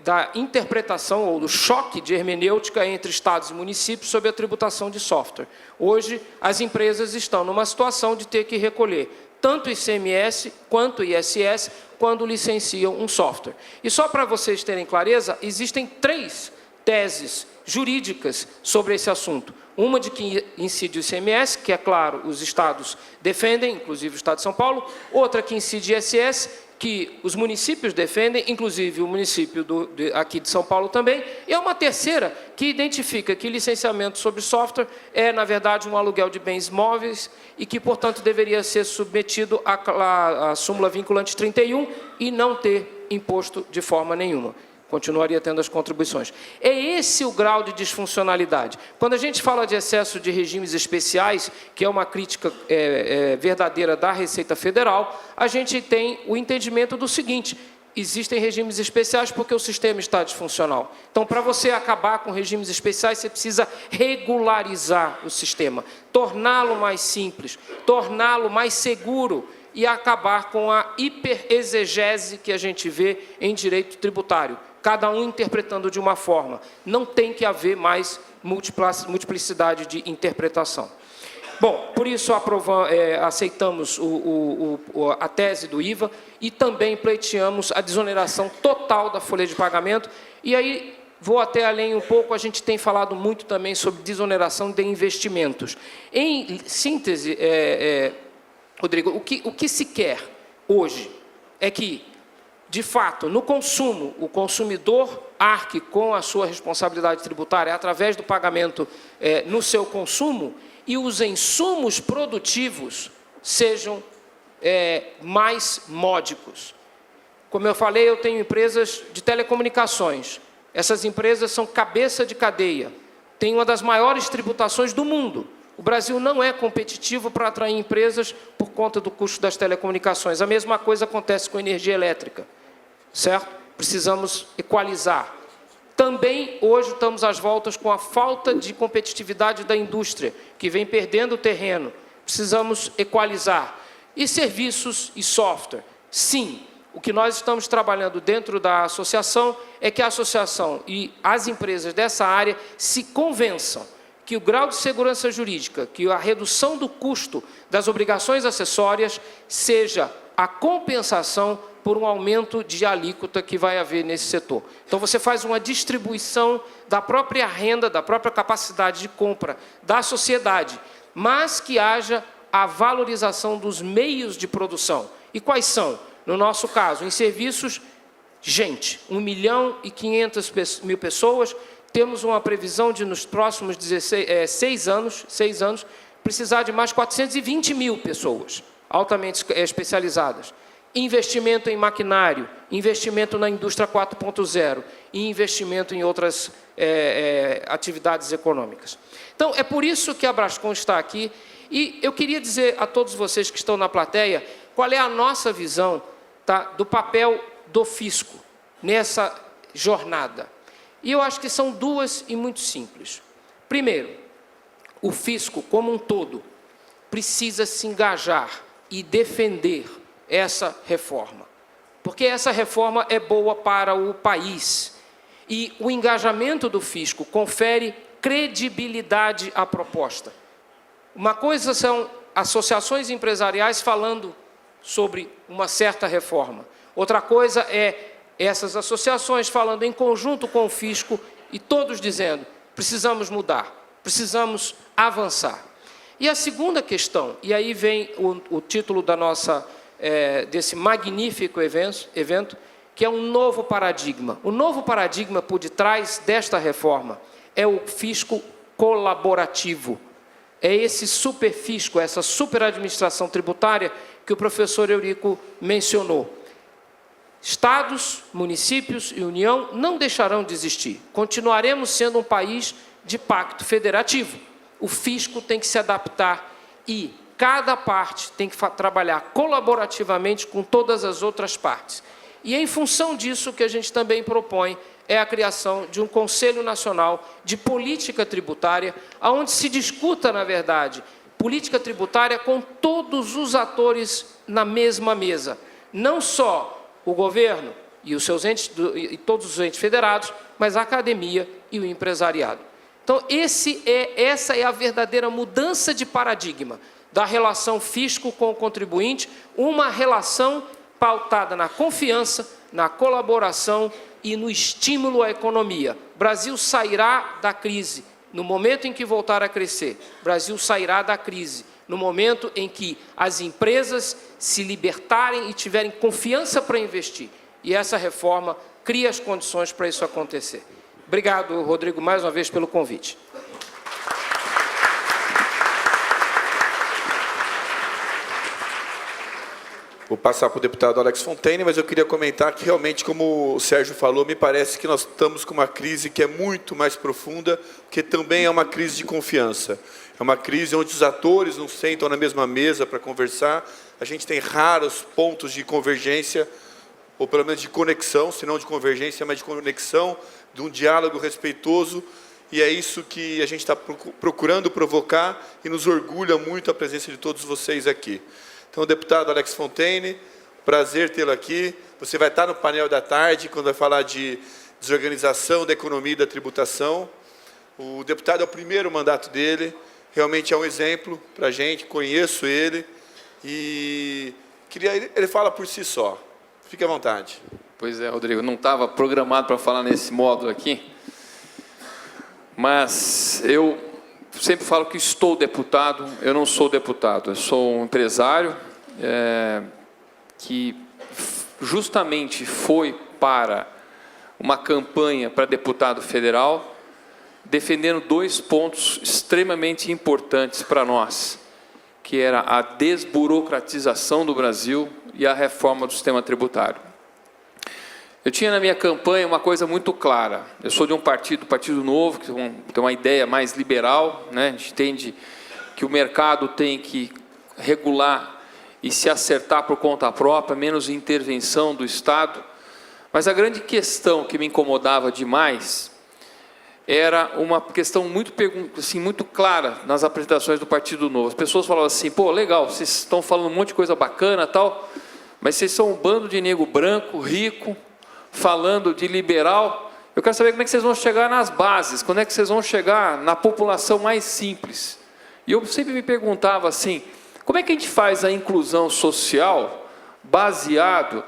da interpretação ou do choque de hermenêutica entre estados e municípios sobre a tributação de software. Hoje, as empresas estão numa situação de ter que recolher tanto ICMS quanto ISS quando licenciam um software. E só para vocês terem clareza, existem 3 teses jurídicas sobre esse assunto. Uma de que incide o ICMS, que, é claro, os estados defendem, inclusive o Estado de São Paulo. Outra que incide ISS, que os municípios defendem, inclusive o município aqui de São Paulo também. E é uma terceira que identifica que licenciamento sobre software é, na verdade, um aluguel de bens móveis e que, portanto, deveria ser submetido à súmula vinculante 31 e não ter imposto de forma nenhuma. Continuaria tendo as contribuições. É esse o grau de disfuncionalidade. Quando a gente fala de excesso de regimes especiais, que é uma crítica verdadeira da Receita Federal, a gente tem o entendimento do seguinte: existem regimes especiais porque o sistema está disfuncional. Então, para você acabar com regimes especiais, você precisa regularizar o sistema, torná-lo mais simples, torná-lo mais seguro e acabar com a hiperexegese que a gente vê em direito tributário, cada um interpretando de uma forma. Não tem que haver mais multiplicidade de interpretação. Bom, por isso aceitamos a tese do IVA e também pleiteamos a desoneração total da folha de pagamento. E aí, vou até além um pouco, a gente tem falado muito também sobre desoneração de investimentos. Em síntese, Rodrigo, o que se quer hoje é que, de fato, no consumo, o consumidor arque com a sua responsabilidade tributária através do pagamento no seu consumo e os insumos produtivos sejam mais módicos. Como eu falei, eu tenho empresas de telecomunicações. Essas empresas são cabeça de cadeia, têm uma das maiores tributações do mundo. O Brasil não é competitivo para atrair empresas por conta do custo das telecomunicações. A mesma coisa acontece com a energia elétrica, certo? Precisamos equalizar. Também, hoje, estamos às voltas com a falta de competitividade da indústria, que vem perdendo terreno. Precisamos equalizar. E serviços e software? Sim. O que nós estamos trabalhando dentro da associação é que a associação e as empresas dessa área se convençam que o grau de segurança jurídica, que a redução do custo das obrigações acessórias seja a compensação por um aumento de alíquota que vai haver nesse setor. Então, você faz uma distribuição da própria renda, da própria capacidade de compra da sociedade, mas que haja a valorização dos meios de produção. E quais são? No nosso caso, em serviços, 1.500.000 pessoas. Temos uma previsão de, nos próximos 6 anos, precisar de mais 420.000 pessoas altamente especializadas. Investimento em maquinário, investimento na indústria 4.0 e investimento em outras atividades econômicas. Então, é por isso que a Brascom está aqui. E eu queria dizer a todos vocês que estão na plateia qual é a nossa visão, tá, do papel do fisco nessa jornada. E eu acho que são duas e muito simples. Primeiro, o fisco, como um todo, precisa se engajar e defender essa reforma. Porque essa reforma é boa para o país. E o engajamento do fisco confere credibilidade à proposta. Uma coisa são associações empresariais falando sobre uma certa reforma. Outra coisa é essas associações falando em conjunto com o fisco e todos dizendo: precisamos mudar, precisamos avançar. E a segunda questão, e aí vem o título da desse magnífico evento, que é um novo paradigma. O novo paradigma por detrás desta reforma é o fisco colaborativo. É esse superfisco, essa superadministração tributária que o professor Eurico mencionou. Estados, municípios e União não deixarão de existir. Continuaremos sendo um país de pacto federativo. O fisco tem que se adaptar e cada parte tem que trabalhar colaborativamente com todas as outras partes. E, em função disso, o que a gente também propõe é a criação de um Conselho Nacional de Política Tributária, onde se discuta, na verdade, política tributária com todos os atores na mesma mesa, não só o governo e os seus entes e todos os entes federados, mas a academia e o empresariado. Então, essa é a verdadeira mudança de paradigma da relação fisco com o contribuinte, uma relação pautada na confiança, na colaboração e no estímulo à economia. O Brasil sairá da crise no momento em que voltar a crescer. O Brasil sairá da crise no momento em que as empresas se libertarem e tiverem confiança para investir. E essa reforma cria as condições para isso acontecer. Obrigado, Rodrigo, mais uma vez pelo convite. Vou passar para o deputado Alex Fontaine, mas eu queria comentar que realmente, como o Sérgio falou, me parece que nós estamos com uma crise que é muito mais profunda, que também é uma crise de confiança. É uma crise onde os atores não sentam na mesma mesa para conversar, a gente tem raros pontos de convergência, ou pelo menos de conexão, se não de convergência, mas de conexão, de um diálogo respeitoso, e é isso que a gente está procurando provocar, e nos orgulha muito a presença de todos vocês aqui. Então, deputado Alex Fontaine, prazer tê-lo aqui. Você vai estar no painel da tarde, quando vai falar de desorganização da economia e da tributação. O deputado é o primeiro mandato dele, realmente é um exemplo para a gente, conheço ele, e ele fala por si só. Fique à vontade. Pois é, Rodrigo, não estava programado para falar nesse módulo aqui, mas eu sempre falo que estou deputado, eu não sou deputado, eu sou um empresário que justamente foi para uma campanha para deputado federal, defendendo 2 pontos extremamente importantes para nós, que era a desburocratização do Brasil e a reforma do sistema tributário. Eu tinha na minha campanha uma coisa muito clara. Eu sou de um partido, Partido Novo, que tem uma ideia mais liberal, né? A gente entende que o mercado tem que regular e se acertar por conta própria, menos intervenção do Estado. Mas a grande questão que me incomodava demais era uma questão muito clara nas apresentações do Partido Novo. As pessoas falavam assim, pô, legal, vocês estão falando um monte de coisa bacana, tal, mas vocês são um bando de nego branco, rico, falando de liberal. Eu quero saber como é que vocês vão chegar nas bases, quando é que vocês vão chegar na população mais simples. E eu sempre me perguntava assim, como é que a gente faz a inclusão social baseado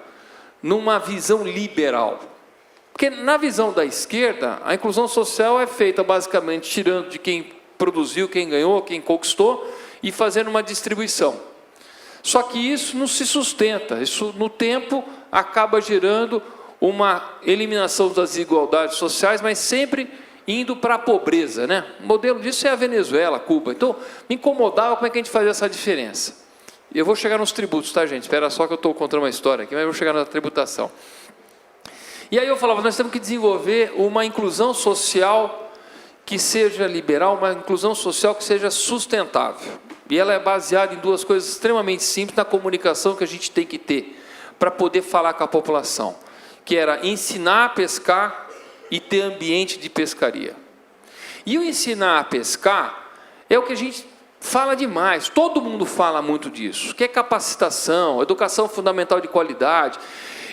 numa visão liberal? Porque na visão da esquerda, a inclusão social é feita basicamente tirando de quem produziu, quem ganhou, quem conquistou e fazendo uma distribuição. Só que isso não se sustenta, isso no tempo acaba gerando uma eliminação das desigualdades sociais, mas sempre indo para a pobreza, né? O modelo disso é a Venezuela, Cuba. Então, me incomodava como é que a gente fazia essa diferença. E eu vou chegar nos tributos, tá, gente? Espera só que eu estou contando uma história aqui, mas eu vou chegar na tributação. E aí eu falava, nós temos que desenvolver uma inclusão social que seja liberal, uma inclusão social que seja sustentável. E ela é baseada em 2 coisas extremamente simples na comunicação que a gente tem que ter para poder falar com a população, que era ensinar a pescar e ter ambiente de pescaria. E o ensinar a pescar é o que a gente fala demais, todo mundo fala muito disso, que é capacitação, educação fundamental de qualidade,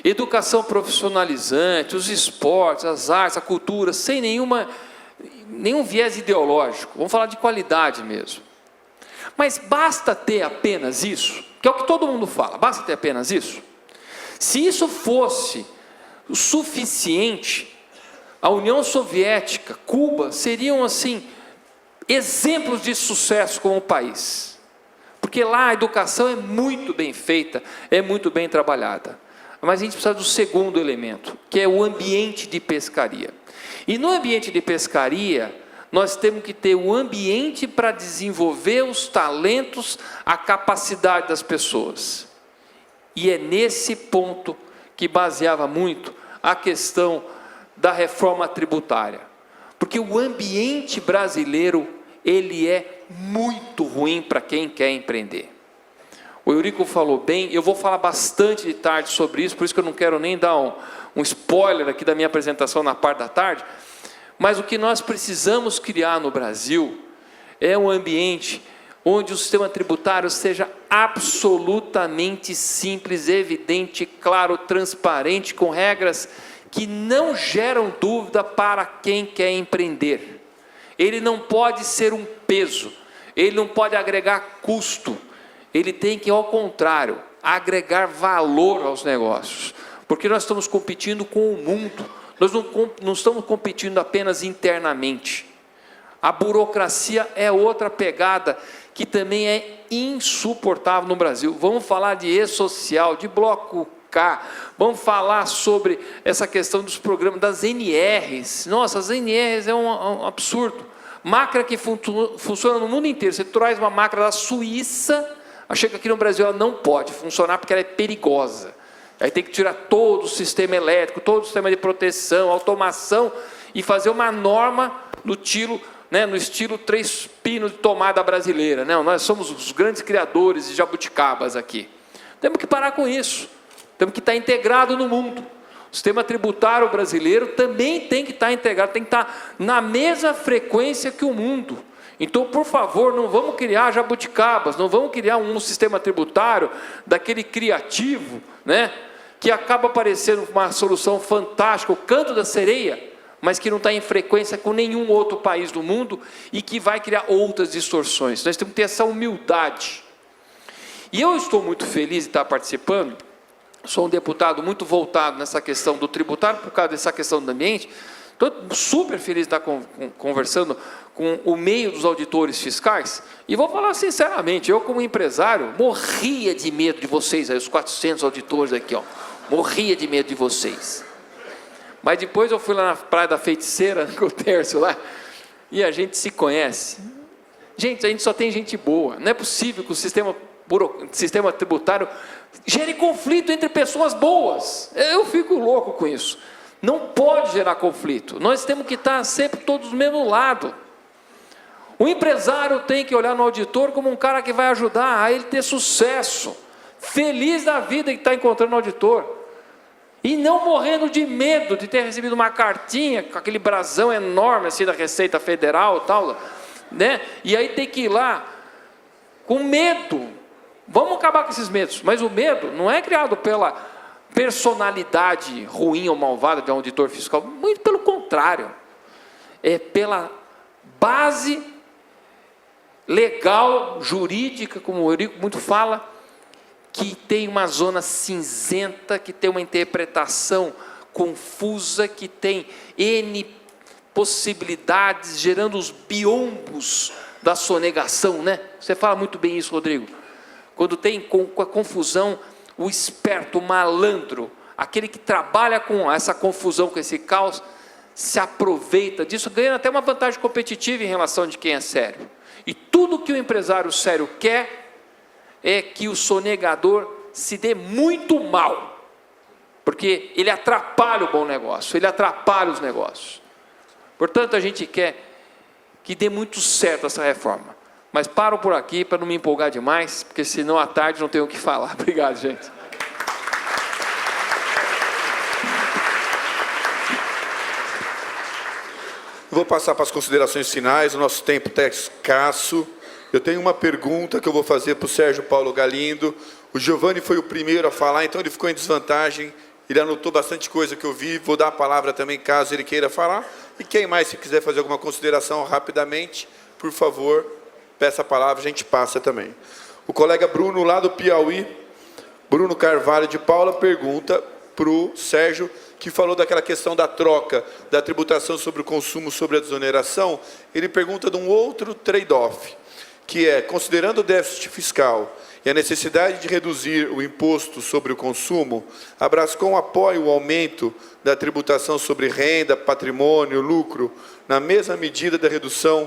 educação profissionalizante, os esportes, as artes, a cultura, sem nenhum viés ideológico. Vamos falar de qualidade mesmo. Mas basta ter apenas isso, que é o que todo mundo fala, basta ter apenas isso? Se isso fosse o suficiente, a União Soviética, Cuba, seriam assim, exemplos de sucesso como país. Porque lá a educação é muito bem feita, é muito bem trabalhada. Mas a gente precisa do segundo elemento, que é o ambiente de pescaria. E no ambiente de pescaria, nós temos que ter um ambiente para desenvolver os talentos, a capacidade das pessoas. E é nesse ponto que baseava muito a questão da reforma tributária. Porque o ambiente brasileiro, ele é muito ruim para quem quer empreender. O Eurico falou bem, eu vou falar bastante de tarde sobre isso, por isso que eu não quero nem dar um spoiler aqui da minha apresentação na parte da tarde, mas o que nós precisamos criar no Brasil é um ambiente onde o sistema tributário seja absolutamente simples, evidente, claro, transparente, com regras que não geram dúvida para quem quer empreender. Ele não pode ser um peso, ele não pode agregar custo, ele tem que, ao contrário, agregar valor aos negócios, porque nós estamos competindo com o mundo, nós não estamos competindo apenas internamente. A burocracia é outra pegada que também é insuportável no Brasil. Vamos falar de e-social, de bloco K, vamos falar sobre essa questão dos programas, das NRs. Nossa, as NRs é um absurdo. Máquina que funciona no mundo inteiro. Você traz uma máquina da Suíça, chega aqui no Brasil, ela não pode funcionar porque ela é perigosa. Aí tem que tirar todo o sistema elétrico, todo o sistema de proteção, automação, e fazer uma norma no estilo 3 pinos de tomada brasileira. Não, nós somos os grandes criadores de jabuticabas aqui. Temos que parar com isso. Temos que estar integrado no mundo. O sistema tributário brasileiro também tem que estar integrado, tem que estar na mesma frequência que o mundo. Então, por favor, não vamos criar jabuticabas, não vamos criar um sistema tributário daquele criativo, que acaba parecendo uma solução fantástica, o canto da sereia, mas que não está em frequência com nenhum outro país do mundo e que vai criar outras distorções. Nós temos que ter essa humildade. E eu estou muito feliz de estar participando, sou um deputado muito voltado nessa questão do tributário, por causa dessa questão do ambiente. Estou super feliz de estar conversando com o meio dos auditores fiscais, e vou falar sinceramente, eu como empresário, morria de medo de vocês, aí, os 400 auditores aqui, morria de medo de vocês. Mas depois eu fui lá na Praia da Feiticeira, com o Tércio lá, e a gente se conhece. Gente, a gente só tem gente boa, não é possível que o sistema tributário gere conflito entre pessoas boas. Eu fico louco com isso. Não pode gerar conflito. Nós temos que estar sempre todos do mesmo lado. O empresário tem que olhar no auditor como um cara que vai ajudar a ele ter sucesso. Feliz da vida que está encontrando o auditor. E não morrendo de medo de ter recebido uma cartinha com aquele brasão enorme assim da Receita Federal e tal, E aí tem que ir lá com medo. Vamos acabar com esses medos. Mas o medo não é criado pela personalidade ruim ou malvada de um auditor fiscal, muito pelo contrário, é pela base legal, jurídica, como o Eurico muito fala, que tem uma zona cinzenta, que tem uma interpretação confusa, que tem N possibilidades, gerando os biombos da sonegação, Você fala muito bem isso, Rodrigo. Quando tem com a confusão, o esperto, o malandro, aquele que trabalha com essa confusão, com esse caos, se aproveita disso, ganhando até uma vantagem competitiva em relação de quem é sério. E tudo que o empresário sério quer é que o sonegador se dê muito mal, porque ele atrapalha o bom negócio, ele atrapalha os negócios. Portanto, a gente quer que dê muito certo essa reforma. Mas paro por aqui para não me empolgar demais, porque senão à tarde não tenho o que falar. Obrigado, gente. Vou passar para as considerações finais, o nosso tempo está escasso. Eu tenho uma pergunta que eu vou fazer para o Sérgio Paulo Galindo. O Giovanni foi o primeiro a falar, então ele ficou em desvantagem. Ele anotou bastante coisa que eu vi. Vou dar a palavra também, caso ele queira falar. E quem mais, se quiser fazer alguma consideração rapidamente, por favor, peça a palavra, a gente passa também. O colega Bruno, lá do Piauí, Bruno Carvalho de Paula, pergunta para o Sérgio, que falou daquela questão da troca, da tributação sobre o consumo, sobre a desoneração. Ele pergunta de um outro trade-off, que é, considerando o déficit fiscal e a necessidade de reduzir o imposto sobre o consumo, a Brascom apoia o aumento da tributação sobre renda, patrimônio, lucro, na mesma medida da redução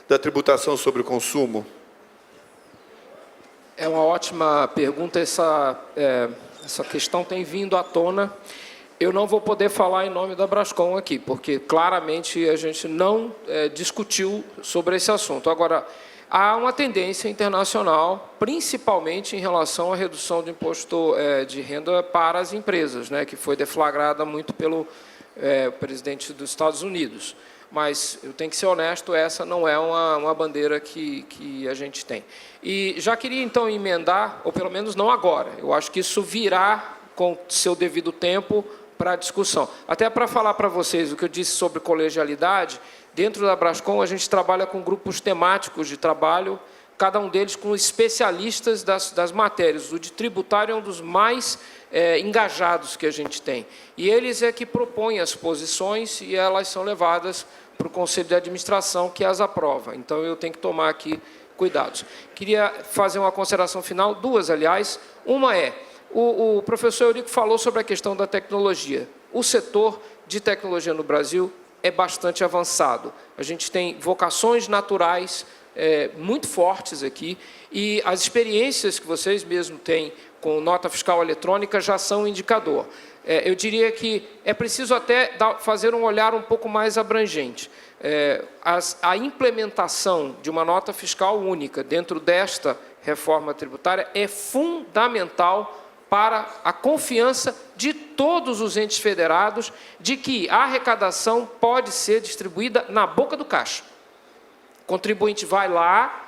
da tributação sobre o consumo? É uma ótima pergunta, essa questão tem vindo à tona. Eu não vou poder falar em nome da Brascom aqui, porque claramente a gente não discutiu sobre esse assunto. Agora, há uma tendência internacional, principalmente em relação à redução do imposto de renda para as empresas, que foi deflagrada muito pelo presidente dos Estados Unidos. mas eu tenho que ser honesto, essa não é uma bandeira que a gente tem. E já queria, então, emendar, ou pelo menos não agora, eu acho que isso virá com seu devido tempo para a discussão. Até para falar para vocês o que eu disse sobre colegialidade, dentro da Brascom a gente trabalha com grupos temáticos de trabalho, cada um deles com especialistas das matérias. O de tributário é um dos mais engajados que a gente tem. E eles é que propõem as posições e elas são levadas para o Conselho de Administração, que as aprova. Então, eu tenho que tomar aqui cuidados. Queria fazer uma consideração final, duas, aliás. Uma é, o professor Eurico falou sobre a questão da tecnologia. O setor de tecnologia no Brasil é bastante avançado. A gente tem vocações naturais muito fortes aqui, e as experiências que vocês mesmos têm com nota fiscal eletrônica já são um indicador. Eu diria que é preciso até fazer um olhar um pouco mais abrangente. A implementação de uma nota fiscal única dentro desta reforma tributária é fundamental para a confiança de todos os entes federados de que a arrecadação pode ser distribuída na boca do caixa. O contribuinte vai lá,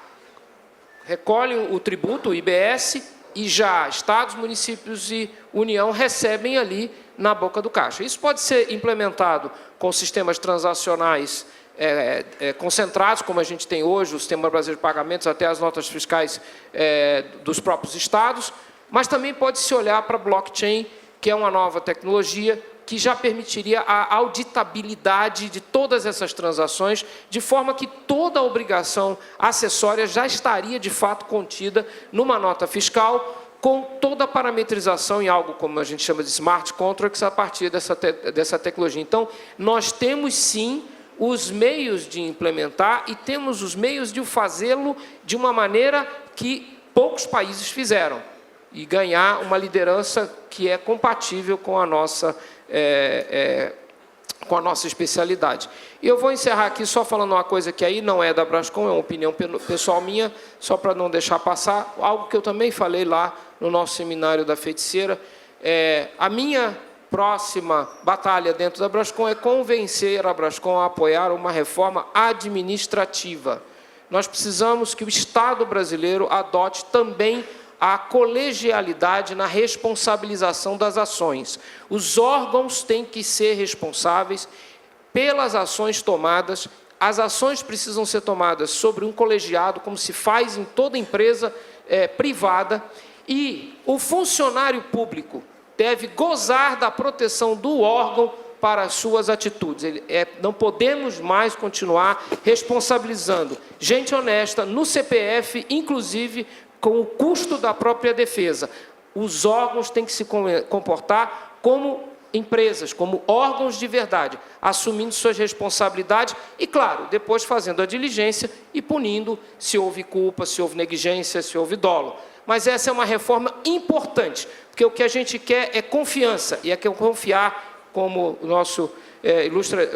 recolhe o tributo, o IBS, e já estados, municípios e União recebem ali na boca do caixa. Isso pode ser implementado com sistemas transacionais concentrados, como a gente tem hoje, o Sistema Brasileiro de Pagamentos, até as notas fiscais dos próprios estados, mas também pode-se olhar para a blockchain, que é uma nova tecnologia que já permitiria a auditabilidade de todas essas transações, de forma que toda a obrigação acessória já estaria, de fato, contida numa nota fiscal, com toda a parametrização em algo como a gente chama de smart contracts, a partir dessa tecnologia. Então, nós temos, sim, os meios de implementar e temos os meios de fazê-lo de uma maneira que poucos países fizeram, e ganhar uma liderança que é compatível com a nossa especialidade. E eu vou encerrar aqui só falando uma coisa que aí não é da Brascom, é uma opinião pessoal minha, só para não deixar passar, algo que eu também falei lá no nosso seminário da feiticeira. A minha próxima batalha dentro da Brascom é convencer a Brascom a apoiar uma reforma administrativa. Nós precisamos que o Estado brasileiro adote também a colegialidade na responsabilização das ações. Os órgãos têm que ser responsáveis pelas ações tomadas. As ações precisam ser tomadas sobre um colegiado, como se faz em toda empresa privada, e o funcionário público deve gozar da proteção do órgão para as suas atitudes. Não podemos mais continuar responsabilizando gente honesta no CPF, inclusive com o custo da própria defesa. Os órgãos têm que se comportar como empresas, como órgãos de verdade, assumindo suas responsabilidades e, claro, depois fazendo a diligência e punindo se houve culpa, se houve negligência, se houve dolo. Mas essa é uma reforma importante, porque o que a gente quer é confiança, e é que confiar, como o nosso ilustre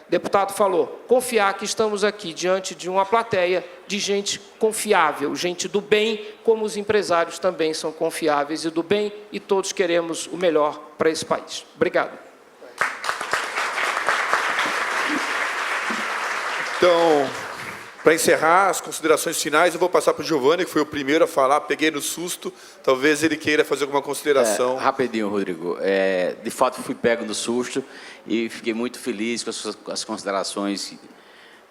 deputado falou, confiar que estamos aqui diante de uma plateia de gente confiável, gente do bem, como os empresários também são confiáveis e do bem, e todos queremos o melhor para esse país. Obrigado. Então, para encerrar as considerações finais, eu vou passar para o Giovanni, que foi o primeiro a falar, peguei no susto, talvez ele queira fazer alguma consideração. Rapidinho, Rodrigo. De fato, fui pego no susto e fiquei muito feliz com as considerações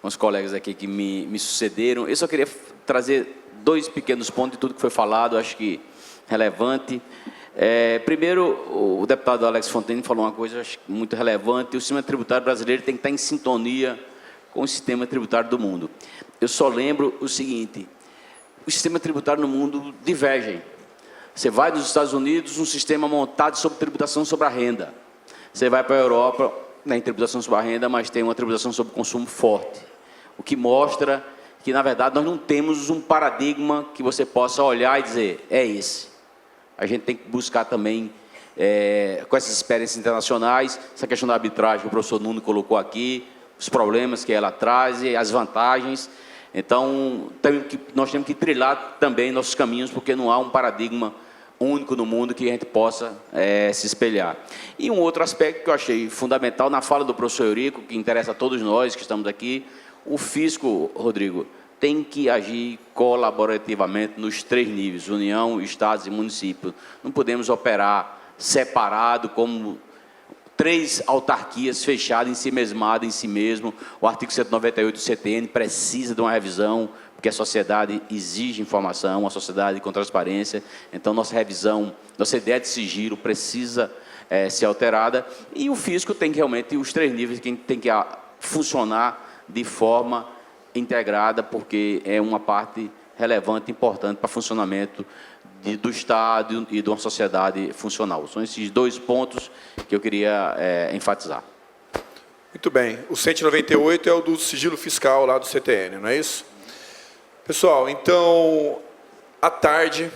com os colegas aqui que me sucederam. Eu só queria trazer dois pequenos pontos de tudo que foi falado, acho que relevante. Primeiro, o deputado Alex Fontaine falou uma coisa acho, muito relevante: o sistema tributário brasileiro tem que estar em sintonia com o sistema tributário do mundo. Eu só lembro o seguinte: o sistema tributário no mundo divergem. Você vai nos Estados Unidos, um sistema montado sobre tributação sobre a renda. Você vai para a Europa, nem tributação sobre a renda, mas tem uma tributação sobre consumo forte. O que mostra que, na verdade, nós não temos um paradigma que você possa olhar e dizer, é esse. A gente tem que buscar também, com essas experiências internacionais, essa questão da arbitragem que o professor Nuno colocou aqui, os problemas que ela traz e as vantagens. Então, nós temos que trilhar também nossos caminhos, porque não há um paradigma único no mundo que a gente possa se espelhar. E um outro aspecto que eu achei fundamental na fala do professor Eurico, que interessa a todos nós que estamos aqui, o fisco, Rodrigo, tem que agir colaborativamente nos 3 níveis, União, Estados e municípios. Não podemos operar separado, como 3 autarquias fechadas em si mesmadas, em si mesmo. O artigo 198 do CTN precisa de uma revisão, porque a sociedade exige informação, uma sociedade com transparência. Então, nossa revisão, nossa ideia de sigilo precisa ser alterada. E o fisco tem que realmente, os 3 níveis, que tem que funcionar de forma integrada, porque é uma parte relevante, importante para o funcionamento do Estado e de uma sociedade funcional. São esses 2 pontos que eu queria enfatizar. Muito bem. O 198 é o do sigilo fiscal lá do CTN, não é isso? Pessoal, então, à tarde,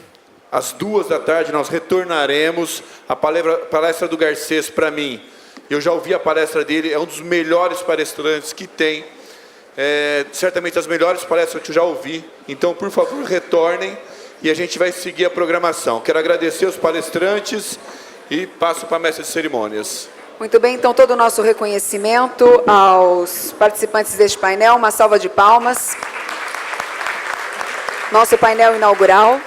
às 2 da tarde, nós retornaremos. A palestra do Garcês, para mim, eu já ouvi a palestra dele, é um dos melhores palestrantes que tem. Certamente as melhores palestras que eu já ouvi. Então, por favor, retornem e a gente vai seguir a programação. Quero agradecer os palestrantes e passo para a mestra de cerimônias. Muito bem, então todo o nosso reconhecimento aos participantes deste painel, uma salva de palmas. Nosso painel inaugural.